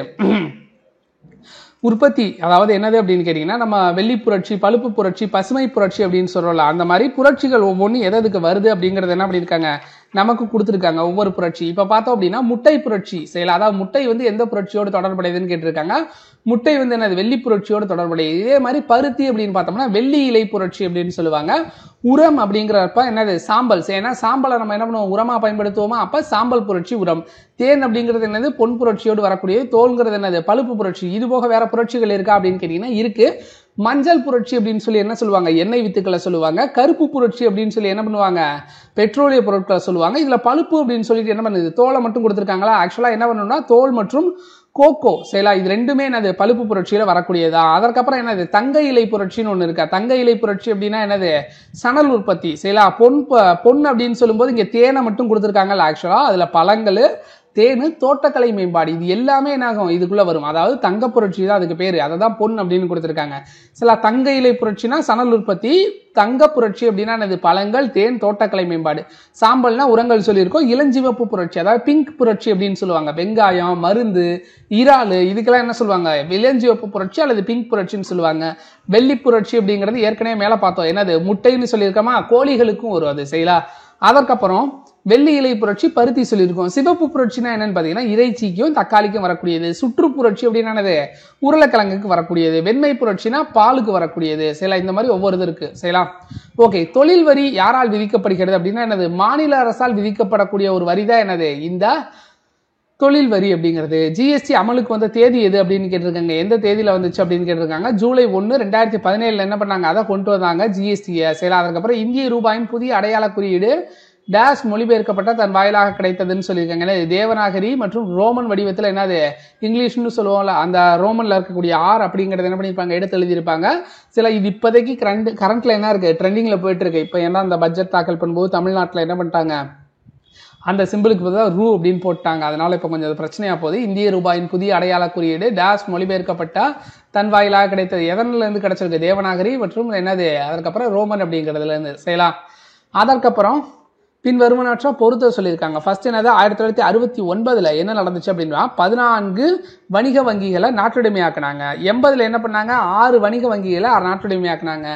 உற்பத்தி அதாவது என்னது அப்படின்னு கேட்டீங்கன்னா நம்ம வெள்ளி புரட்சி, பழுப்பு புரட்சி, பசுமை புரட்சி அப்படின்னு சொல்றோம்ல, அந்த மாதிரி புரட்சிகள் ஒவ்வொன்றும் எதுக்கு வருது அப்படிங்கறது என்ன பண்ணிருக்காங்க நமக்கு கொடுத்துருக்காங்க. ஒவ்வொரு புரட்சி இப்ப பார்த்தோம் அப்படின்னா முட்டை புரட்சி. சரி, அதாவது முட்டை எந்த புரட்சியோடு தொடர்புடையதுன்னு கேட்டிருக்காங்க. முட்டை என்னது? வெள்ளி புரட்சியோடு தொடர்புடையது. இதே மாதிரி பருத்தி அப்படின்னு பார்த்தோம்னா வெள்ளி இலை புரட்சி அப்படின்னு சொல்லுவாங்க. உரம் அப்படிங்கிறப்ப என்னது? சாம்பல். ஏன்னா சாம்பலை நம்ம என்ன பண்ணுவோம்? உரமா பயன்படுத்துவோமா? அப்ப சாம்பல் புரட்சி உரம். தேன் அப்படிங்கிறது என்னது? பொன் புரட்சியோடு வரக்கூடியது. தோல்ங்கிறது என்னது? பழுப்பு புரட்சி. இது போக வேற புரட்சிகள் இருக்கா அப்படின்னு கேட்டீங்கன்னா இருக்கு. மஞ்சள் புரட்சி அப்படின்னு சொல்லி என்ன சொல்லுவாங்க? எண்ணெய் வித்துக்களை சொல்லுவாங்க. கருப்பு புரட்சி அப்படின்னு சொல்லி என்ன பண்ணுவாங்க? பெட்ரோலிய பொருட்களை சொல்லுவாங்க. இதுல பழுப்பு அப்படின்னு சொல்லிட்டு என்ன பண்ணுது? தோலை மட்டும் கொடுத்துருக்காங்களா? ஆக்சுவலா என்ன பண்ணணும்னா தோல் மற்றும் கோகோ. சரிங்களா? இது ரெண்டுமே என்னது? பழுப்பு புரட்சியில வரக்கூடியதா. அதற்கப்புறம் என்னது? தங்க இலை புரட்சின்னு ஒண்ணு இருக்கா. தங்க இலை புரட்சி அப்படின்னா என்னது? சணல் உற்பத்தி. சரிங்களா? பொன் அப்படின்னு சொல்லும்போது இங்க தேனை மட்டும் கொடுத்துருக்காங்கல்ல. ஆக்சுவலா அதுல பழங்கள், தேனு, தோட்டக்கலை மேம்பாடு இது எல்லாமே என்ன ஆகும்? இதுக்குள்ள வரும். அதாவது தங்க புரட்சி தான் அதுக்கு பேரு. அதை தான் பொன் அப்படின்னு கொடுத்துருக்காங்க. சில தங்க இலை புரட்சினா சணல் உற்பத்தி, தங்க புரட்சி அப்படின்னா என்னது? பழங்கள், தேன், தோட்டக்கலை மேம்பாடு. சாம்பல்னா உரங்கள் சொல்லியிருக்கோம். இளஞ்சிவப்பு புரட்சி அதாவது பிங்க் புரட்சி அப்படின்னு சொல்லுவாங்க. வெங்காயம், மருந்து, இறாலு இதுக்கெல்லாம் என்ன சொல்லுவாங்க? இளஞ்சிவப்பு புரட்சி அல்லது பிங்க் புரட்சின்னு சொல்லுவாங்க. வெள்ளி புரட்சி அப்படிங்கிறது ஏற்கனவே மேல பார்த்தோம். என்னது? முட்டைன்னு சொல்லியிருக்கோமா? கோழிகளுக்கும் வரும் அது. சரிங்களா? அதற்கப்புறம் வெள்ளி இலை புரட்சி பருத்தி சொல்லியிருக்கோம். சிவப்பு புரட்சினா என்னன்னு பாத்தீங்கன்னா இறைச்சிக்கும் தக்காளிக்கும் வரக்கூடியது. சுற்று புரட்சி அப்படின்னா உருளைக்கிழங்குக்கு வரக்கூடியது. வெண்மை புரட்சினா பாலுக்கு வரக்கூடியது. சரிங்களா? இந்த மாதிரி ஒவ்வொரு இது இருக்கு. சரிங்களா? ஓகே, தொழில் வரி யாரால் விதிக்கப்படுகிறது அப்படின்னா என்னது? மாநில அரசால் விதிக்கப்படக்கூடிய ஒரு வரி தான் என்னது? இந்த தொழில் வரி அப்படிங்கிறது. ஜிஎஸ்டி அமலுக்கு வந்த தேதி எது அப்படின்னு கேட்டிருக்காங்க. எந்த தேதியில வந்துச்சு அப்படின்னு கேட்டிருக்காங்க. ஜூலை 1, 2017 என்ன பண்ணாங்க? அதை கொண்டு வந்தாங்க ஜிஎஸ்டியை. சரி, அதுக்கப்புறம் இந்திய ரூபாயின் புதிய அடையாள குறியீடு டேஷ் மொழிபெயர்க்கப்பட்ட தன் வாயிலாக கிடைத்ததுன்னு சொல்லியிருக்காங்க. தேவநாகரி மற்றும் ரோமன் வடிவத்தில் என்னது? இங்கிலீஷ்னு சொல்லுவோம்ல, அந்த ரோமன்ல இருக்கக்கூடிய ஆர் அப்படிங்கறது என்ன பண்ணிருப்பாங்க? எடுத்து எழுதியிருப்பாங்க. சில இது இப்போதைக்கு கரண்ட்ல என்ன இருக்கு? ட்ரெண்டிங்ல போயிட்டு இருக்கு. இப்போ ஏன்னா அந்த பட்ஜெட் தாக்கல் பண்ணும்போது தமிழ்நாட்டில் என்ன பண்ணிட்டாங்க? அந்த சிம்பிளுக்கு பதிலாக ரூ அப்படின்னு போட்டாங்க. அதனால இப்போ கொஞ்சம் பிரச்சனையா போகுது. இந்திய ரூபாயின் புதிய அடையாள குறியீடு டேஷ் மொழிபெயர்க்கப்பட்ட தன் வாயிலாக கிடைத்தது. எதன்ல இருந்து கிடைச்சிருக்கு? தேவநாகரி மற்றும் என்னது? அதுக்கப்புறம் ரோமன் அப்படிங்கிறதுல இருந்து. செய்யலாம். அதற்கப்புறம் பின் வருமானற்ற பொருத்த சொல்லியிருக்காங்க. ஃபர்ஸ்ட் என்னது? 1969 என்ன நடந்துச்சு அப்படின்னா 14 வணிக வங்கிகளை நாட்டுடைமையாக்குனாங்க. 80 என்ன பண்ணாங்க? 6 வணிக வங்கிகளை நாட்டுடைமையாக்குனாங்க.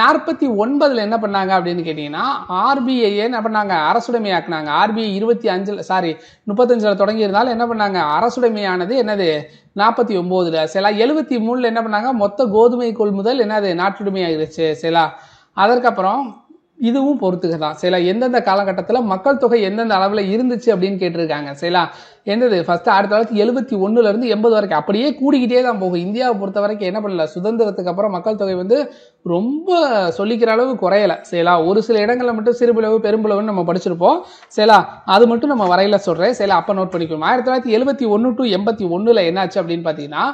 49 என்ன பண்ணாங்க அப்படின்னு கேட்டீங்கன்னா ஆர்பிஐ என்ன பண்ணாங்க? அரசுடைமையாக்குனாங்க. ஆர்பிஐ 35 தொடங்கி இருந்தாலும் என்ன பண்ணாங்க? அரசுடைமையானது என்னது? 49. சில 73 என்ன பண்ணாங்க? மொத்த கோதுமை கொள்முதல் என்னது? நாட்டுடைமை ஆகிருச்சு. சில அதற்கப்புறம் இதுவும் பொறுத்துக்கதான். சில எந்தெந்த காலகட்டத்தில் மக்கள் தொகை எந்தெந்த அளவுல இருந்துச்சு அப்படின்னு கேட்டிருக்காங்க. சரிங்களா? என்னது? ஃபர்ஸ்ட் 1971 இருந்து 80 வரைக்கும் அப்படியே கூடிக்கிட்டே தான் போகும். இந்தியாவை பொறுத்த வரைக்கும் என்ன பண்ணல? சுதந்திரத்துக்கு அப்புறம் மக்கள் தொகை ரொம்ப சொல்லிக்கிற அளவு குறையல. சரிங்களா? ஒரு சில இடங்கள்ல மட்டும் சிறுபிளவு பெரும்பிளவுன்னு நம்ம படிச்சிருப்போம். சரிங்களா? அது மட்டும் நம்ம வரையில சொல்றேன். சரிங்களா? அப்ப நோட் பண்ணிக்கணும். 1971 to 81 என்னாச்சு அப்படின்னு பாத்தீங்கன்னா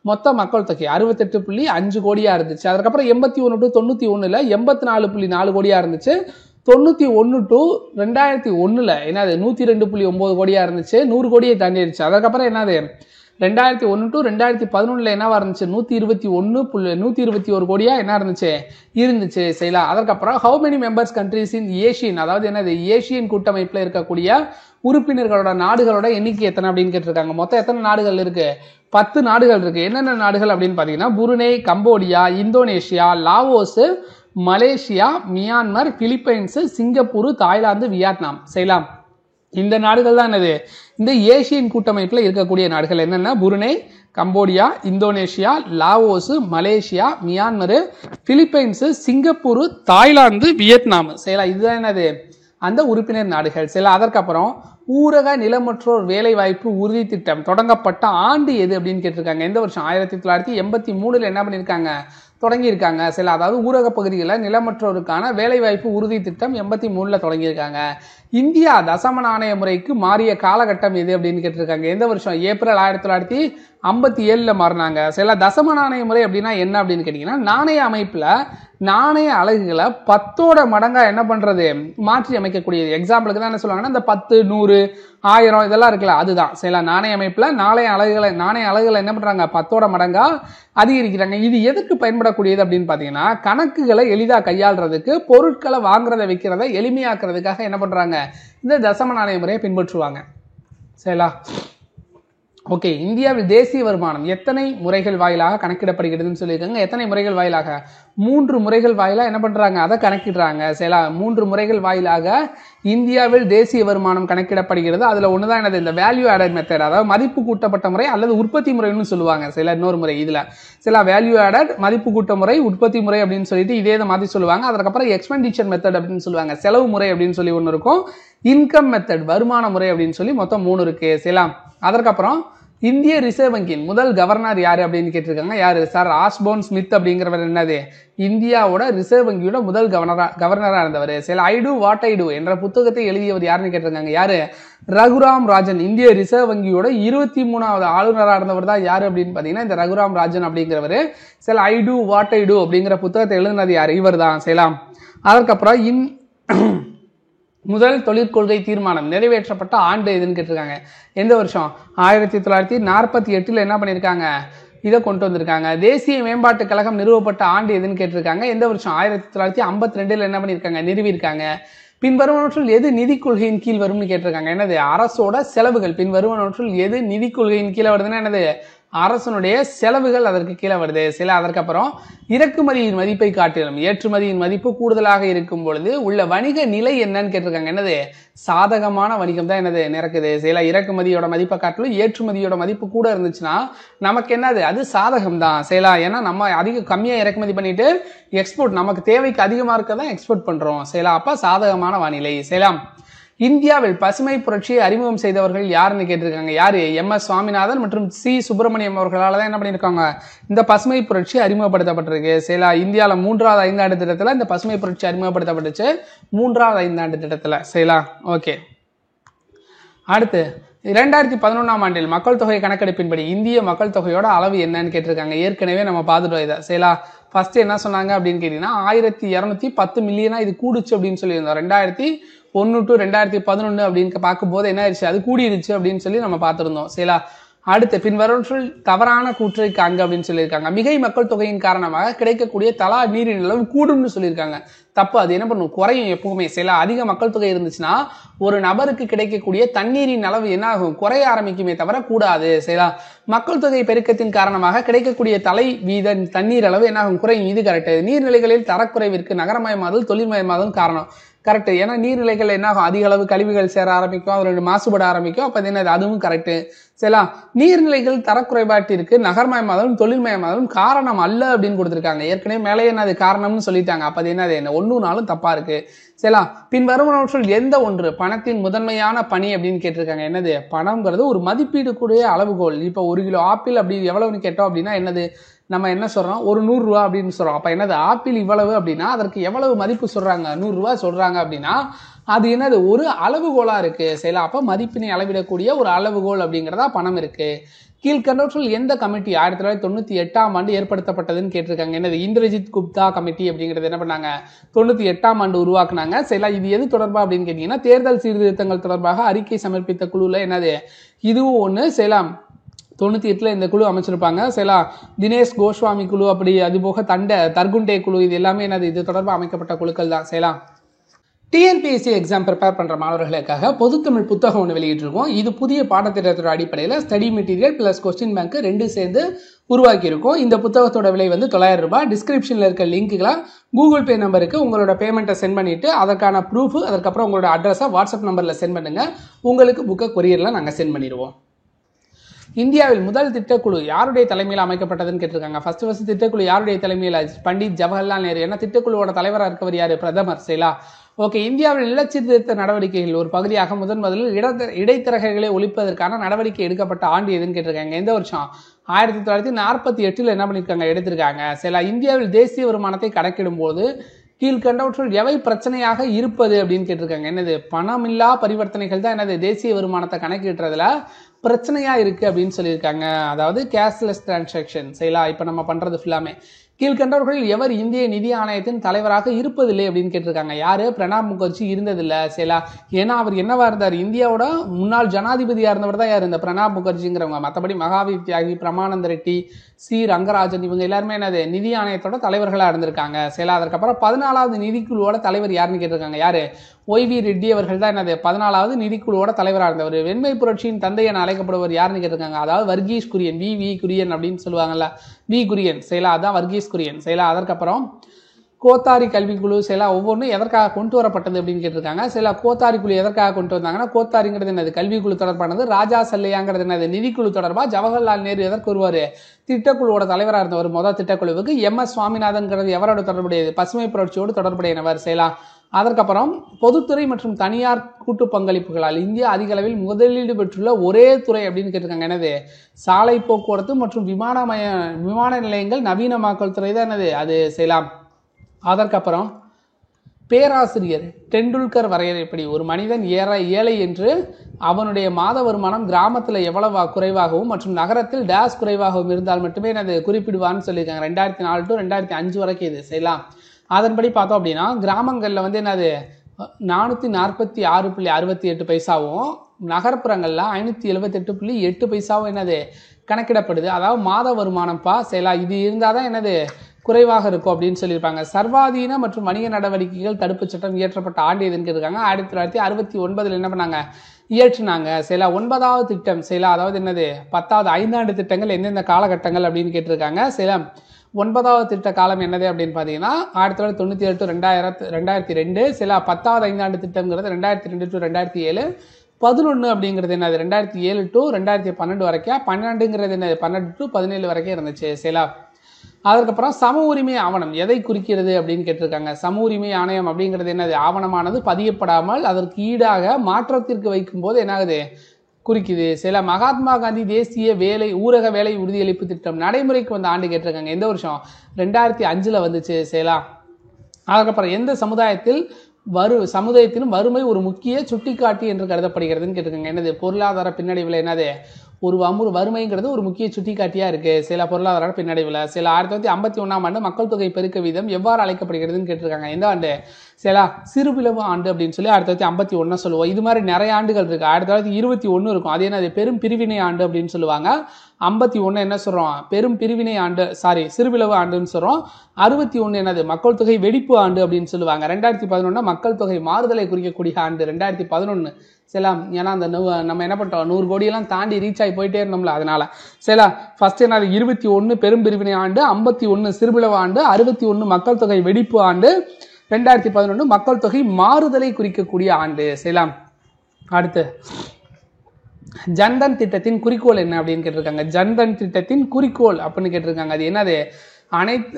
மொத்த மக்கள் தொகை 68.5 கோடியா இருந்துச்சு. அதுக்கப்புறம் 81 to 91 84.4 கோடியா இருந்துச்சு. 91 to 2001 என்னது 102.9 கோடியா இருந்துச்சு, 100 கோடியை தாண்டிடுச்சு. அதுக்கப்புறம் என்னது 2001 to 2011 என்னவா இருந்துச்சு 121 கோடியா என்ன இருந்துச்சு சரிங்களா. அதற்கப்புறம் how many members countries in Asian, அதாவது என்னது ஏஷியன் கூட்டமைப்புல இருக்கக்கூடிய உறுப்பினர்களோட நாடுகளோட எண்ணிக்கை எத்தனை அப்படின்னு கேட்டிருக்காங்க. மொத்தம் எத்தனை நாடுகள் இருக்கு? 10 நாடுகள் இருக்கு. என்னென்ன நாடுகள் அப்படின்னு பாத்தீங்கன்னா Brunei, Cambodia, Indonesia, Laos, Malaysia, Myanmar, Philippines, Singapore, Thailand, Vietnam சரிங்களா. இந்த நாடுகள் தான் என்னது இந்த ஏசியன் கூட்டமைப்புல இருக்கக்கூடிய நாடுகள். என்னென்ன Brunei, Cambodia, Indonesia, Laos, Malaysia, Myanmar, Philippines, Singapore, Thailand, Vietnam சரிங்களா. இதுதான் என்னது அந்த உறுப்பினர் நாடுகள் சரிங்களா. அதற்கப்புறம் ஊரக நிலமற்றோர் வேலை வாய்ப்பு உறுதி திட்டம் தொடங்கப்பட்ட ஆண்டு எது அப்படின்னு கேட்டிருக்காங்க. எந்த வருஷம்? 1983 என்ன பண்ணிருக்காங்க தொடங்கியிருக்காங்க சரிங்களா. அதாவது ஊரக பகுதிகளில் நிலமற்றோருக்கான வேலை வாய்ப்பு உறுதி திட்டம் 83 தொடங்கியிருக்காங்க. இந்தியா தசம நாணய முறைக்கு மாறிய காலகட்டம் எது அப்படின்னு கேட்டிருக்காங்க. எந்த வருஷம்? ஏப்ரல் 1957 மாறினாங்க சரிங்களா. தசம நாணய முறை அப்படின்னா என்ன அப்படின்னு கேட்டீங்கன்னா நாணய அமைப்புல நாணய அலகுகளை 10 மடங்கா என்ன பண்றது மாற்றி அமைக்கக்கூடியது. எக்ஸாம்பிளுக்கு தான் என்ன சொல்லுவாங்கன்னா இந்த 10, 100, 1000 இதெல்லாம் இருக்குல்ல அதுதான் சரிங்களா. நாணய அமைப்புல நாணய அலகுகளை என்ன பண்றாங்க 10 மடங்கா அதிகரிக்கிறாங்க. இது எதுக்கு பயன்படக்கூடியது அப்படின்னு பாத்தீங்கன்னா கணக்குகளை எளிதா கையாளுறதுக்கு, பொருட்களை வாங்குறத வைக்கிறத எளிமையாக்குறதுக்காக என்ன பண்றாங்க இந்த தசம நாணய முறையை பின்பற்றுவாங்க சரிங்களா. ஓகே, இந்தியாவில் தேசிய வருமானம் எத்தனை முறைகள் வாயிலாக கணக்கிடப்படுகிறதுன்னு சொல்லியிருக்காங்க. எத்தனை முறைகள் வாயிலாக? 3 முறைகள் வாயிலாக என்ன பண்றாங்க அதை கணக்கிடுறாங்க சரிங்களா. 3 முறைகள் வாயிலாக இந்தியாவில் தேசிய வருமானம் கணக்கிடப்படுகிறது. அதுல ஒண்ணுதான் என்னது இந்த வேல்யூ ஆடட் மெத்தட், அதாவது மதிப்பு கூட்டப்பட்ட முறை அல்லது உற்பத்தி முறைன்னு சொல்லுவாங்க சரிங்களா. இன்னொரு முறை இதுல சரிங்களா வேல்யூ ஆடட், மதிப்பு கூட்ட முறை, உற்பத்தி முறை அப்படின்னு சொல்லிட்டு இதே மாதிரி சொல்லுவாங்க. அதுக்கப்புறம் எக்ஸ்பெண்டிச்சர் மெத்தட் அப்படின்னு சொல்லுவாங்க, செலவு முறை அப்படின்னு சொல்லி ஒன்று இருக்கும். இன்கம் மெத்தட், வருமான முறை அப்படின்னு சொல்லி மொத்தம் 3 இருக்கு சரிங்களா. அதற்கப்புறம் இந்திய ரிசர்வ் வங்கியின் முதல் கவர்னர் யாரு அப்படின்னு கேட்டிருக்காங்க. யாரு? சார் ஆஸ்போர்ன் ஸ்மித் அப்படிங்கிறவர் என்னது இந்தியாவோட ரிசர்வ் வங்கியோட முதல் கவர்னரா இருந்தவர். சில ஐ டூ வாட் ஐ டூ என்ற புத்தகத்தை எழுதியவர் யாருன்னு கேட்டிருக்காங்க. யாரு? ரகுராம் ராஜன். இந்திய ரிசர்வ் வங்கியோட 23வது ஆளுநராக இருந்தவர் தான் யாரு அப்படின்னு பாத்தீங்கன்னா இந்த ரகுராம் ராஜன் அப்படிங்கிறவர். சில ஐ டூ வாட் ஐ டூ அப்படிங்கிற புத்தகத்தை எழுதினது யாரு? இவர் தான் செய்யலாம். அதற்கப்புறம் முதல் தொழிற்கொள்கை தீர்மானம் நிறைவேற்றப்பட்ட ஆண்டு எதுன்னு கேட்டிருக்காங்க. எந்த வருஷம்? 1948 என்ன பண்ணிருக்காங்க இதை கொண்டு வந்திருக்காங்க. தேசிய மேம்பாட்டு கழகம் நிறுவப்பட்ட ஆண்டு எதுன்னு கேட்டிருக்காங்க. எந்த வருஷம்? 1952 என்ன பண்ணிருக்காங்க நிறுவிருக்காங்க. பின்வருவனவற்றுள் எது நிதி கொள்கையின் கீழ் வரும்னு கேட்டிருக்காங்க. என்னது? அரசோட செலவுகள். பின்வருவனவற்றுள் எது நிதி கொள்கையின் கீழே வருதுன்னா என்னது? அரசனுடைய செலவுகள் அதற்கு கீழே வருது சில. அதற்கப்புறம் இறக்குமதியின் மதிப்பை காட்டிலும் ஏற்றுமதியின் மதிப்பு கூடுதலாக இருக்கும் பொழுது உள்ள வணிக நிலை என்னன்னு கேட்டிருக்காங்க. என்னது? சாதகமான வணிகம் தான் என்னது நடக்குது சில. இறக்குமதியோட மதிப்பை காட்டிலும் ஏற்றுமதியோட மதிப்பு கூட இருந்துச்சுன்னா நமக்கு என்னது அது சாதகம் தான் செய்யலாம். ஏன்னா நம்ம கம்மியா இறக்குமதி பண்ணிட்டு எக்ஸ்போர்ட் நமக்கு தேவைக்கு அதிகமா இருக்கதான் எக்ஸ்போர்ட் பண்றோம் செய்யலாம். அப்ப சாதகமான வானிலை செய்யலாம். இந்தியாவில் பசுமை புரட்சியை அறிமுகம் செய்தவர்கள் யாருன்னு கேட்டிருக்காங்க. யாரு? MS சுவாமிநாதன் மற்றும் C சுப்பிரமணியம் அவர்களால தான் என்ன பண்ணியிருக்காங்க இந்த பசுமை புரட்சி அறிமுகப்படுத்தப்பட்டிருக்கு சரிங்களா. இந்தியாவில் 3வது ஐந்தாண்டு திட்டத்துல இந்த பசுமை புரட்சி அறிமுகப்படுத்தப்பட்டுச்சு 3வது ஐந்தாண்டு திட்டத்துல செய்யலாம். ஓகே, அடுத்து 2011ஆம் ஆண்டில் மக்கள் தொகை கணக்கெடுப்பின்படி இந்திய மக்கள் தொகையோட அளவு என்னன்னு கேட்டிருக்காங்க. ஏற்கனவே நம்ம பார்த்துட்டோம் இதை சரிங்களா. ஃபர்ஸ்ட் என்ன சொன்னாங்க அப்படின்னு கேட்டீங்கன்னா 1210 மில்லியனா இது கூடுச்சு அப்படின்னு சொல்லியிருந்தோம். 2001 to 2011 அப்படின்னு பார்க்கும்போது என்ன ஆயிடுச்சு அது கூடிருச்சு அப்படின்னு சொல்லி நம்ம பார்த்திருந்தோம் சரிங்களா. அடுத்து பின்வருவற்றுள் தவறான கூற்றை காண்க அப்படின்னு சொல்லியிருக்காங்க. மிகை மக்கள் தொகையின் காரணமாக கிடைக்கக்கூடிய தலா நீரின் அளவு கூடும்னு சொல்லியிருக்காங்க. தப்பு. அது என்ன பண்ணும்? குறையும் எப்பவுமே சில. அதிக மக்கள் தொகை இருந்துச்சுன்னா ஒரு நபருக்கு கிடைக்கக்கூடிய தண்ணீரின் அளவு என்ன ஆகும்? குறைய ஆரம்பிக்குமே தவிர கூடாது சரிங்களா. மக்கள் தொகை பெருக்கத்தின் காரணமாக கிடைக்கக்கூடிய தலை வீத தண்ணீர் அளவு என்ன ஆகும்? குறையும். இது கரெக்ட். நீர்நிலைகளில் தரக்குறைவிற்கு நகரமயமாதல் தொழில்மயமாதல் காரணம். கரெக்ட். ஏன்னா நீர்நிலைகள் என்ன ஆகும்? அதிக அளவு கழிவுகள் சேர ஆரம்பிக்கும், அதோட மாசுபட ஆரம்பிக்கும். அப்ப என்ன அதுவும் கரெக்ட் சரிங்களா. நீர்நிலைகள் தரக்குறைபாட்டிற்கு நகர்மயமாதலும் தொழில்மயமாதலும் காரணம் அல்ல அப்படின்னு கொடுத்திருக்காங்க. ஏற்கனவே மேலே என்னது காரணம்னு சொல்லிட்டாங்க. அப்ப அது என்னது என்ன ஒன்னுனாலும் தப்பா இருக்கு சரிங்களா. பின் வருவனவற்றுள் எந்த ஒன்று பணத்தின் முதன்மையான பணி அப்படின்னு கேட்டிருக்காங்க. என்னது? பணம்ங்கிறது ஒரு மதிப்பீடு கூடிய அளவுகோல். இப்ப 1 கிலோ ஆப்பிள் அப்படி எவ்வளவுன்னு கேட்டோம் அப்படின்னா என்னது நம்ம என்ன சொல்றோம்? ஒரு 100 ரூபா அப்படின்னு சொல்றோம். அப்ப என்னது? ஆப்பிள் இவ்வளவு அப்படின்னா அதற்கு எவ்வளவு மதிப்பு சொல்றாங்க? 100 ரூபாய் சொல்றாங்க அப்படின்னா அது என்னது? ஒரு அளவுகோலா இருக்கு சரிங்களா. அப்ப மதிப்பினை அளவிடக்கூடிய ஒரு அளவுகோல் அப்படிங்கிறதா பணம் இருக்கு. கீழ்கண்டவற்றில் எந்த கமிட்டி 1998ஆம் ஆண்டு ஏற்படுத்தப்பட்டதுன்னு கேட்டிருக்காங்க. என்னது இந்திரஜித் குப்தா கமிட்டி அப்படிங்கிறது என்ன பண்ணாங்க 98ஆம் ஆண்டு உருவாக்குனாங்க. சரி, இது எது தொடர்பா அப்படின்னு கேட்டீங்கன்னா தேர்தல் சீர்திருத்தங்கள் தொடர்பாக அறிக்கை சமர்ப்பித்த குழுல என்னது இதுவும் ஒன்று. சேலம் 98ல் இந்த குழு அமைச்சிருப்பாங்க. சேலா தினேஷ் கோஸ்வாமி குழு, அப்படி அதுபோக தர்குண்டே குழு, இது எல்லாமே என்னது இது தொடர்பாக அமைக்கப்பட்ட குழுக்கள் தான். சேலா டிஎன்பிஎஸ்சி எக்ஸாம் ப்ரிப்பேர் பண்ணுற மாணவர்களுக்காக பொதுத்தமிழ் புத்தகம் ஒன்று வெளியிட்டிருக்கோம். இது புதிய பாடத்திட்டத்தோட அடிப்படையில் study material plus question bank ரெண்டு சேர்ந்து உருவாக்கியிருக்கோம். இந்த புத்தகத்தோட விலை வந்து 900 ரூபாய். டிஸ்கிரிப்ஷனில் இருக்க லிங்க்குகளை கூகுள் பே நம்பருக்கு உங்களோட பேமெண்ட்டை சென்ட் பண்ணிவிட்டு அதற்கான ப்ரூஃப், அதுக்கப்புறம் உங்களோட அட்ரஸை வாட்ஸ்அப் நம்பரில் சென்ட் பண்ணுங்கள். உங்களுக்கு புக்கை கொரியரில் நாங்கள் சென்ட் பண்ணிடுவோம். இந்தியாவில் முதல் திட்டக்குழு யாருடைய தலைமையில் அமைக்கப்பட்டதுன்னு கேட்டிருக்காங்க. ஃபர்ஸ்ட் திட்டக்குழு யாருடைய தலைமையில்? பண்டிட் ஜவஹர்லால் நேரு. ஏன்னா திட்டக்குழுவோட தலைவராக இருக்கவர் யாரு? பிரதமர். சரிங்களா? ஓகே. இந்தியாவில் நிலச்சீர்திருத்த நடவடிக்கைகள் ஒரு பகுதியாக முதலில் இடைத்தரகர்களை ஒழிப்பதற்கான நடவடிக்கை எடுக்கப்பட்ட ஆண்டு எதுன்னு கேட்டிருக்காங்க. எந்த வருஷம்? 1948 என்ன பண்ணியிருக்காங்க? எடுத்திருக்காங்க. சரிங்களா? இந்தியாவில் தேசிய வருமானத்தை கணக்கிடும் போது கீழ்கண்டவற்றுள் எவை பிரச்சனையாக இருப்பது அப்படின்னு கேட்டிருக்காங்க. என்னது? பணமில்லா பரிவர்த்தனைகள் தான் என்னது தேசிய வருமானத்தை கணக்கிடுறதுல பிரச்சனையா இருக்கு அப்படின்னு சொல்லியிருக்காங்க. அதாவது கேஷ்லெஸ் டிரான்சாக்ஷன். சரிங்களா? இப்ப நம்ம பண்றது ஃபுல்லாமே. கீழ்கண்டவர்களில் எவர் இந்திய நிதி ஆணையத்தின் தலைவராக இருப்பதில்லை அப்படின்னு கேட்டிருக்காங்க. யாரு? பிரணாப் முகர்ஜி இருந்ததில்லை. சரிங்களா? ஏன்னா அவர் என்னவா இருந்தார்? இந்தியாவோட முன்னாள் ஜனாதிபதியா இருந்தவர் தான் யார்? இந்த பிரணாப் முகர்ஜிங்கிறவங்க. மற்றபடி மகாவீர் தியாகி, பிரமானந்த ரெட்டி, சி ரங்கராஜன், இவங்க எல்லாருமே என்னது நிதி ஆணையத்தோட தலைவர்களா இருந்திருக்காங்க. சரிங்களா? அதற்கப்புறம் 14வது நிதிக்குழுவோட தலைவர் யாருன்னு கேட்டிருக்காங்க. யாரு? ஒய்வி ரெட்டி அவர்கள் தான் என்னது 14வது நிதிக்குழுவோட தலைவராக இருந்தவர். வெண்மை புரட்சியின் தந்தை என அழைக்கப்படுவர் யாருன்னு கேட்டிருக்காங்க. அதாவது வர்கீஸ் குரியன், வி குரியன் அப்படின்னு சொல்லுவாங்கல்ல, வி குரியன். சரிங்களா? அதான் வர்கீஸ் குரியன். சரிங்களா? அதற்கப்புறம் கோத்தாரி கல்விக்குழு. சரிங்களா? ஒவ்வொன்றும் எதற்காக கொண்டு வரப்பட்டது அப்படின்னு கேட்டிருக்காங்க. சரிங்களா? கோத்தாரி குழு எதற்காக கொண்டு வந்தாங்கன்னா, கோத்தாரிங்கிறது என்னது கல்விக்குழு தொடர்பானது. ராஜா சல்லையாங்கிறது என்னது நிதிக்குழு தொடர்பாக. ஜவஹர்லால் நேரு எதற்கு வருவார்? திட்டக்குழுவோட தலைவராக இருந்தவர் முதல் திட்டக்குழுவுக்கு. MS சுவாமிநாதன்கிறது எவரோட தொடர்புடையது? பசுமை புரட்சியோடு தொடர்புடையவர். சரிங்களா? அதற்கப்புறம் பொதுத்துறை மற்றும் தனியார் கூட்டு பங்களிப்புகளால் இந்தியா அதிக அளவில் முதலீடு பெற்றுள்ள ஒரே துறை அப்படின்னு கேட்டிருக்காங்க. என்னது? சாலை போக்குவரத்து மற்றும் விமான நிலையங்கள் நவீனமாக்கல் துறை தான் என்னது அது. செய்யலாம். அதற்கப்புறம் பேராசிரியர் டெண்டுல்கர் வரையறைப்படி ஒரு மனிதன் ஏழை என்று அவனுடைய மாத வருமானம் கிராமத்தில் எவ்வளவு குறைவாகவும் மற்றும் நகரத்தில் டேஸ் குறைவாகவும் இருந்தால் மட்டுமே என்னது குறிப்பிடுவான்னு சொல்லியிருக்காங்க. 2004 to 2005 வரைக்கும் இது. செய்யலாம். அதன்படி பார்த்தோம் அப்படின்னா கிராமங்களில் வந்து என்னது 446.68 பைசாவும் நகர்ப்புறங்களில் 578.8 பைசாவும் என்னது கணக்கிடப்படுது. அதாவது மாத வருமானம்ப்பா. செயலா இது இருந்தால் தான் என்னது குறைவாக இருக்கும் அப்படின்னு சொல்லியிருப்பாங்க. சர்வாதீன மற்றும் வணிக நடவடிக்கைகள் தடுப்பு சட்டம் இயற்றப்பட்ட ஆண்டு எதுன்னு கேட்டிருக்காங்க. 1969 என்ன பண்ணாங்க? இயற்றினாங்க. செயலா 9வது திட்டம். செயலா அதாவது என்னது 10வது 5ஆண்டு திட்டங்கள் எந்தெந்த காலகட்டங்கள் அப்படின்னு கேட்டிருக்காங்க. செயலா 9வது திட்ட காலம் என்னது அப்படின்னு பார்த்தீங்கன்னா 1997 to 2002. சில 10வது 5ஆண்டு திட்டம்ங்கிறது 2002 to 2007. 11 அப்படிங்கிறது என்னது 2007 to 2012 வரைக்கும். 12ங்கிறது என்னது 12 to 17 வரைக்கும் இருந்துச்சு. சில அதற்கப்புறம் சம உரிமை ஆவணம் எதை குறிக்கிறது அப்படின்னு கேட்டிருக்காங்க. சம உரிமை ஆணையம் அப்படிங்கிறது என்னது? ஆவணமானது பதியப்படாமல் அதற்கு ஈடாக மாற்றத்திற்கு வைக்கும் போது என்னாகுது குறிக்குது. சில மகாத்மா காந்தி தேசிய ஊரக வேலை உறுதியளிப்பு திட்டம் நடைமுறைக்கு வந்த ஆண்டு கேட்டிருக்காங்க. எந்த வருஷம்? 2005 வந்துச்சு. சேலா அதுக்கப்புறம் எந்த சமுதாயத்திலும் வறுமை ஒரு முக்கிய சுட்டிக்காட்டி என்று கருதப்படுகிறதுன்னு கேட்டிருக்காங்க. என்னது? பொருளாதார பின்னடைவில் என்னது ஒரு வறுமைங்கிறது ஒரு முக்கிய சுட்டிக்காட்டியா இருக்கு. சில பொருளாதார பின்னடைவில். சில 1951ஆம் ஆண்டு மக்கள் தொகை பெருக்க வீதம் எவ்வாறு அழைக்கப்படுகிறதுன்னு கேட்டிருக்காங்க. எந்த ஆண்டு? சில சிறுபிளவு ஆண்டு அப்படின்னு சொல்லி 1951 சொல்லுவோம். இது மாதிரி நிறைய ஆண்டுகள் இருக்கு. 1921 இருக்கும். அது என்னது? பெரும் பிரிவினை ஆண்டு அப்படின்னு சொல்லுவாங்க. 51 என்ன சொல்றோம்? பெரும் பிரிவினை ஆண்டு, சிறுபிளவு ஆண்டுன்னு சொல்றோம். 61 என்னது? மக்கள் தொகை வெடிப்பு ஆண்டு அப்படின்னு சொல்லுவாங்க. 2011 மக்கள் தொகை மாறுதலை குறிக்கக்கூடிய ஆண்டு 2011. சலாம். ஏன்னா அந்த நம்ம என்ன பண்ணிட்டோம் 100 கோடியெல்லாம் தாண்டி ரீச் ஆகி போயிட்டே இருந்தோம்ல, அதனால. சரி, ஃபர்ஸ்ட் என்னது? 21 பெரும் பிரிவினை ஆண்டு, 51 சிறுபிளவு ஆண்டு, 61 மக்கள் தொகை வெடிப்பு ஆண்டு, 2011 மக்கள் தொகை மாறுதலை குறிக்கக்கூடிய ஆண்டு. சலாம். அடுத்து ஜன்தன் திட்டத்தின் குறிக்கோள் என்ன அப்படின்னு கேட்டிருக்காங்க. ஜன்தன் திட்டத்தின் குறிக்கோள் அப்படின்னு கேட்டிருக்காங்க. அது என்னது?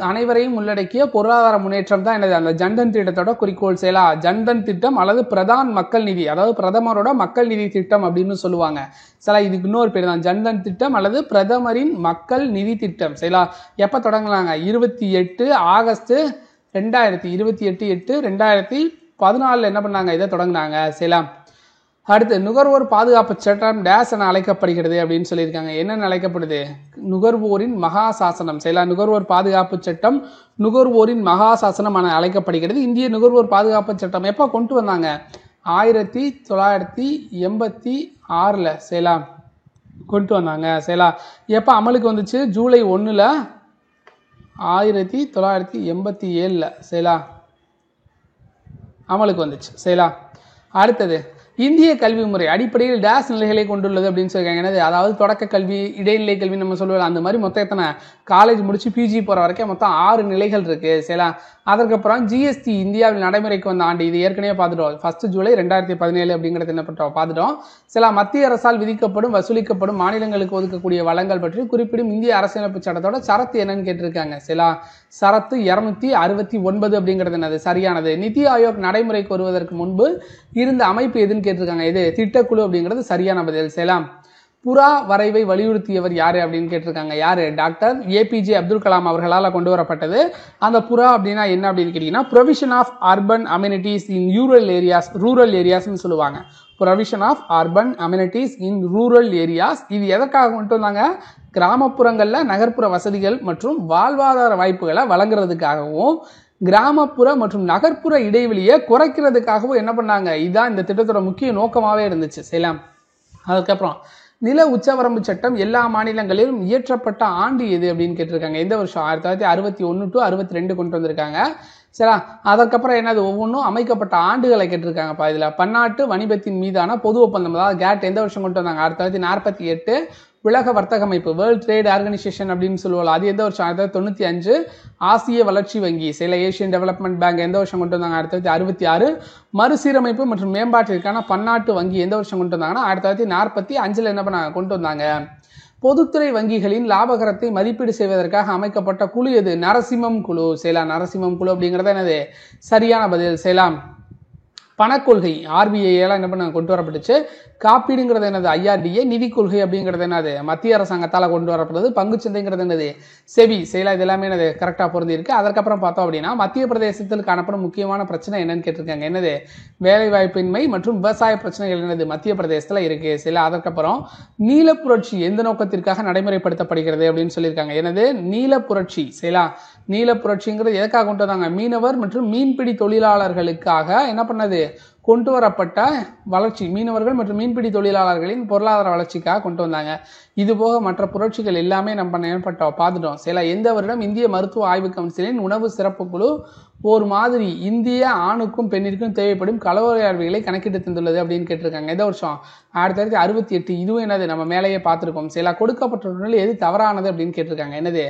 அனைவரையும் உள்ளடக்கிய பொருளாதார முன்னேற்றம் தான் என்னது அந்த ஜன்தன் திட்டத்தோட குறிக்கோள். செயலா ஜன்தன் திட்டம் அல்லது பிரதான் மக்கள் நிதி, அதாவது பிரதமரோட மக்கள் நிதி திட்டம் அப்படின்னு சொல்லுவாங்க. சலா இதுக்கு இன்னொரு பேர் தான் ஜன்தன் திட்டம் அல்லது பிரதமரின் மக்கள் நிதி திட்டம். செயலா எப்ப தொடங்கலாங்க? 28 ஆகஸ்ட் 2014 என்ன பண்ணாங்க? இதை தொடங்கினாங்க. செயலா அடுத்து நுகர்வோர் பாதுகாப்பு சட்டம் டேஸ் என அழைக்கப்படுகிறது அப்படின்னு சொல்லியிருக்காங்க. என்னென்னு அழைக்கப்படுது? நுகர்வோரின் மகா சாசனம். சரிங்களா? நுகர்வோர் பாதுகாப்பு சட்டம் நுகர்வோரின் மகா சாசனம் என அழைக்கப்படுகிறது. இந்திய நுகர்வோர் பாதுகாப்பு சட்டம் எப்போ கொண்டு வந்தாங்க? 1986 சரிங்களா கொண்டு வந்தாங்க. சரிங்களா? எப்போ அமலுக்கு வந்துச்சு? ஜூலை 1 1987 சரிங்களா அமலுக்கு வந்துச்சு. சரிங்களா? அடுத்தது இந்திய கல்வி முறை அடிப்படையில் டேஸ் நிலைகளை கொண்டுள்ளது அப்படின்னு சொல்லியிருக்காங்க. என்னது? அதாவது தொடக்க கல்வி, இடைநிலை கல்வி நம்ம சொல்லுவோம், அந்த மாதிரி மொத்தம் எத்தனை? காலேஜ் முடிச்சு பிஜி போகிற வரைக்கும் மொத்தம் 6 நிலைகள் இருக்கு. சரிங்களா? அதற்கப்புறம் ஜிஎஸ்டி இந்தியாவில் நடைமுறைக்கு வந்த ஆண்டு, இது ஏற்கனவே பார்த்துட்டோம். 1 ஜூலை 2017 அப்படிங்கிறது என்ன பண்ணுறோம் பார்த்துட்டோம். சில மத்திய அரசால் விதிக்கப்படும் வசூலிக்கப்படும் மாநிலங்களுக்கு ஒதுக்கக்கூடிய வளங்கள் பற்றி குறிப்பிடும் இந்திய அரசியலமைப்பு சட்டத்தோட சரத்து என்னன்னு கேட்டிருக்காங்க. சரிங்களா? சரத்து 269 அப்படிங்கிறது என்னது? சரியானது. நிதி ஆயோக் நடைமுறைக்கு வருவதற்கு முன்பு இருந்த அமைப்பு எதுன்னு கேட்டிருக்காங்க. இது திட்டக்குழு அப்படிங்கிறது சரியான பதில். சரிங்களா? புறா வரைவை வலியுறுத்தியவர் யாரு அப்படின்னு கேட்டிருக்காங்க. யாரு? டாக்டர் ஏபிஜே அப்துல் கலாம் அவர்களால் கொண்டு வரப்பட்டது. அந்த புறா அப்படின்னா என்ன அப்படின்னு கேட்டீங்கன்னா, provision of urban amenities in rural ஏரியாஸ்ன்னு சொல்லுவாங்க. Provision of urban amenities in rural areas. இது எதற்காக கொண்டு வந்தாங்க? கிராமப்புறங்களில் நகர்ப்புற வசதிகள் மற்றும் வாழ்வாதார வாய்ப்புகளை வழங்குறதுக்காகவும் கிராமப்புற மற்றும் நகர்ப்புற இடைவெளியை குறைக்கிறதுக்காகவும் என்ன பண்ணாங்க? இதுதான் இந்த திட்டத்தோட முக்கிய நோக்கமாகவே இருந்துச்சு. சரிங்களா? அதுக்கப்புறம் நில உச்சவரம்பு சட்டம் எல்லா மாநிலங்களிலும் இயற்றப்பட்ட ஆண்டு எது அப்படின்னு கேட்டிருக்காங்க. எந்த வருஷம்? 1961 to 62 கொண்டு வந்திருக்காங்க. சரியா? அதற்கப்புறம் என்னது? ஒவ்வொன்றும் அமைக்கப்பட்ட ஆண்டுகளை கேட்டிருக்காங்கப்பா. இதில் பன்னாட்டு வணிகத்தின் மீதான பொது ஒப்பந்தம், அதாவது கேட் எந்த வருஷம் கொண்டு வந்தாங்க? 1948. உலக வர்த்தக அமைப்பு, வேர்ல்ட் ட்ரேட் ஆர்கனைசேஷன் அப்படின்னு சொல்லுவாங்க, அது எந்த வருஷம்? 1995. ஆசிய வளர்ச்சி வங்கி, சில ஏசியன் டெவலப்மெண்ட் பேங்க் எந்த வருஷம் கொண்டு வந்தாங்க? 1966. மறுசீரமைப்பு மற்றும் மேம்பாட்டிற்கான பன்னாட்டு வங்கி எந்த வருஷம் கொண்டு வந்தாங்கன்னா 1945 என்ன பண்ணாங்க? கொண்டு வந்தாங்க. பொதுத்துறை வங்கிகளின் லாபகரத்தை மதிப்பீடு செய்வதற்காக அமைக்கப்பட்ட குழு எது? நரசிம்மம் குழு. சேலம் நரசிம்மம் குழு அப்படிங்கிறது என்னது? சரியான பதில். சேலம் பணக்கொள்கை ஆர்பிஐயால் என்ன பண்ண கொண்டு வரப்பட்டுச்சு. காப்பீடுங்கிறது என்னது? ஐஆர்டிஏ. நிதி கொள்கை அப்படிங்கிறது என்னது? மத்திய அரசாங்கத்தால் கொண்டு வரப்படுறது. பங்குச்சந்தைங்கிறது என்னது? செபி. செயலா இது எல்லாமே என்னது? கரெக்டாக பொருந்தி இருக்கு. அதற்கப்புறம் பார்த்தோம் அப்படின்னா மத்திய பிரதேசத்தில் காணப்படும் முக்கியமான பிரச்சனை என்னன்னு கேட்டிருக்காங்க. என்னது? வேலைவாய்ப்பின்மை மற்றும் விவசாய பிரச்சனைகள் என்னது? மத்திய பிரதேசத்தில் இருக்கு. சில அதற்கப்புறம் நீல புரட்சி எந்த நோக்கத்திற்காக நடைமுறைப்படுத்தப்படுகிறது அப்படின்னு சொல்லியிருக்காங்க. என்னது? நீல புரட்சி. சரிங்களா? நீல புரட்சிங்கிறது எதற்காக கொண்டு வந்தாங்க? மீனவர் மற்றும் மீன்பிடி தொழிலாளர்களுக்காக என்ன பண்ணது? கொண்டு வரப்பட்ட வளர்ச்சி, மீனவர்கள் மற்றும் மீன்பிடி தொழிலாளர்களின் பொருளாதார வளர்ச்சிக்காக கொண்டு வந்தாங்க. இது போக மற்ற புரட்சிகள் எல்லாமே நம்ம ஏற்பட்டோம் பார்த்துட்டோம். சில எந்த வருடம் இந்திய மருத்துவ ஆய்வு கவுன்சிலின் உணவு சிறப்பு குழு ஒரு மாதிரி இந்திய ஆணுக்கும் பெண்ணிற்கும் தேவைப்படும் கலோரி அளவுகளை கணக்கிட்டு தந்துள்ளது அப்படின்னு கேட்டிருக்காங்க. எந்த வருஷம்? 1968. இதுவும் என்னது? நம்ம மேலேயே பார்த்துருக்கோம். சில கொடுக்கப்பட்ட எது தவறானது அப்படின்னு கேட்டிருக்காங்க. என்னது?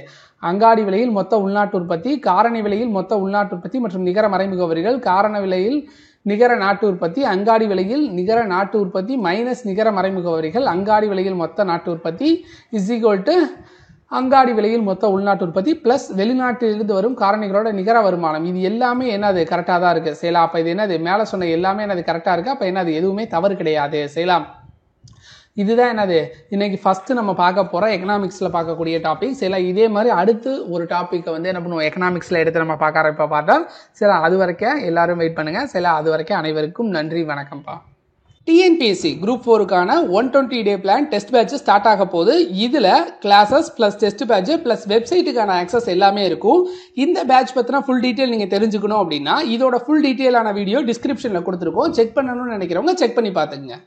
அங்காடி விலையில் மொத்த உள்நாட்டு உற்பத்தி, காரணி விலையில் மொத்த உள்நாட்டு உற்பத்தி மற்றும் நிகர மறைமுக வரிகள், காரண விலையில் நிகர நாட்டு உற்பத்தி, அங்காடி விலையில் நிகர நாட்டு உற்பத்தி மைனஸ் நிகர மறைமுக வரிகள், அங்காடி விலையில் மொத்த நாட்டு உற்பத்தி இஸ் ஈக்குவல் டு அங்காடி விலையில் மொத்த உள்நாட்டு உற்பத்தி பிளஸ் வெளிநாட்டிலிருந்து வரும் காரணிகளோட நிகர வருமானம். இது எல்லாமே என்னது? கரெக்டாக தான் இருக்கு. சேலா அப்போ இது என்னது? மேலே சொன்ன எல்லாமே என்னது? கரெக்டாக இருக்கு. அப்போ என்னது? எதுவுமே தவறு கிடையாது. சேலாம் இதுதான் என்னது? இன்னைக்கு ஃபர்ஸ்ட் நம்ம பார்க்க போற எக்கனாமிக்ஸ்ல பார்க்கக்கூடிய டாபிக். சரி, இதே மாதிரி அடுத்து ஒரு டாபிக்கை வந்து என்ன பண்ணுவோம்? எக்கனாமிக்ஸ்ல எடுத்து நம்ம பார்க்க பார்த்தா சரி, அது வரைக்கும் எல்லாரும் வெயிட் பண்ணுங்க. சரி, அது வரைக்கும் அனைவருக்கும் நன்றி, வணக்கம்ப்பா. டிஎன்பிஎஸ்சி குரூப் 4க்கான 120 day plan test batch start ஆக போகுது. இதில் classes plus test batch plus வெப்சைட்டுக்கான ஆக்சஸ் எல்லாமே இருக்கும். இந்த பேட்ச் பற்றின ஃபுல் டீட்டெயில் நீங்கள் தெரிஞ்சுக்கணும் அப்படின்னா இதோட ஃபுல் டீட்டெயிலான வீடியோ டிஸ்கிரிப்ஷனில் கொடுத்துருக்கோம். செக் பண்ணணும்னு நினைக்கிறவங்க செக் பண்ணி பார்த்துக்குங்க.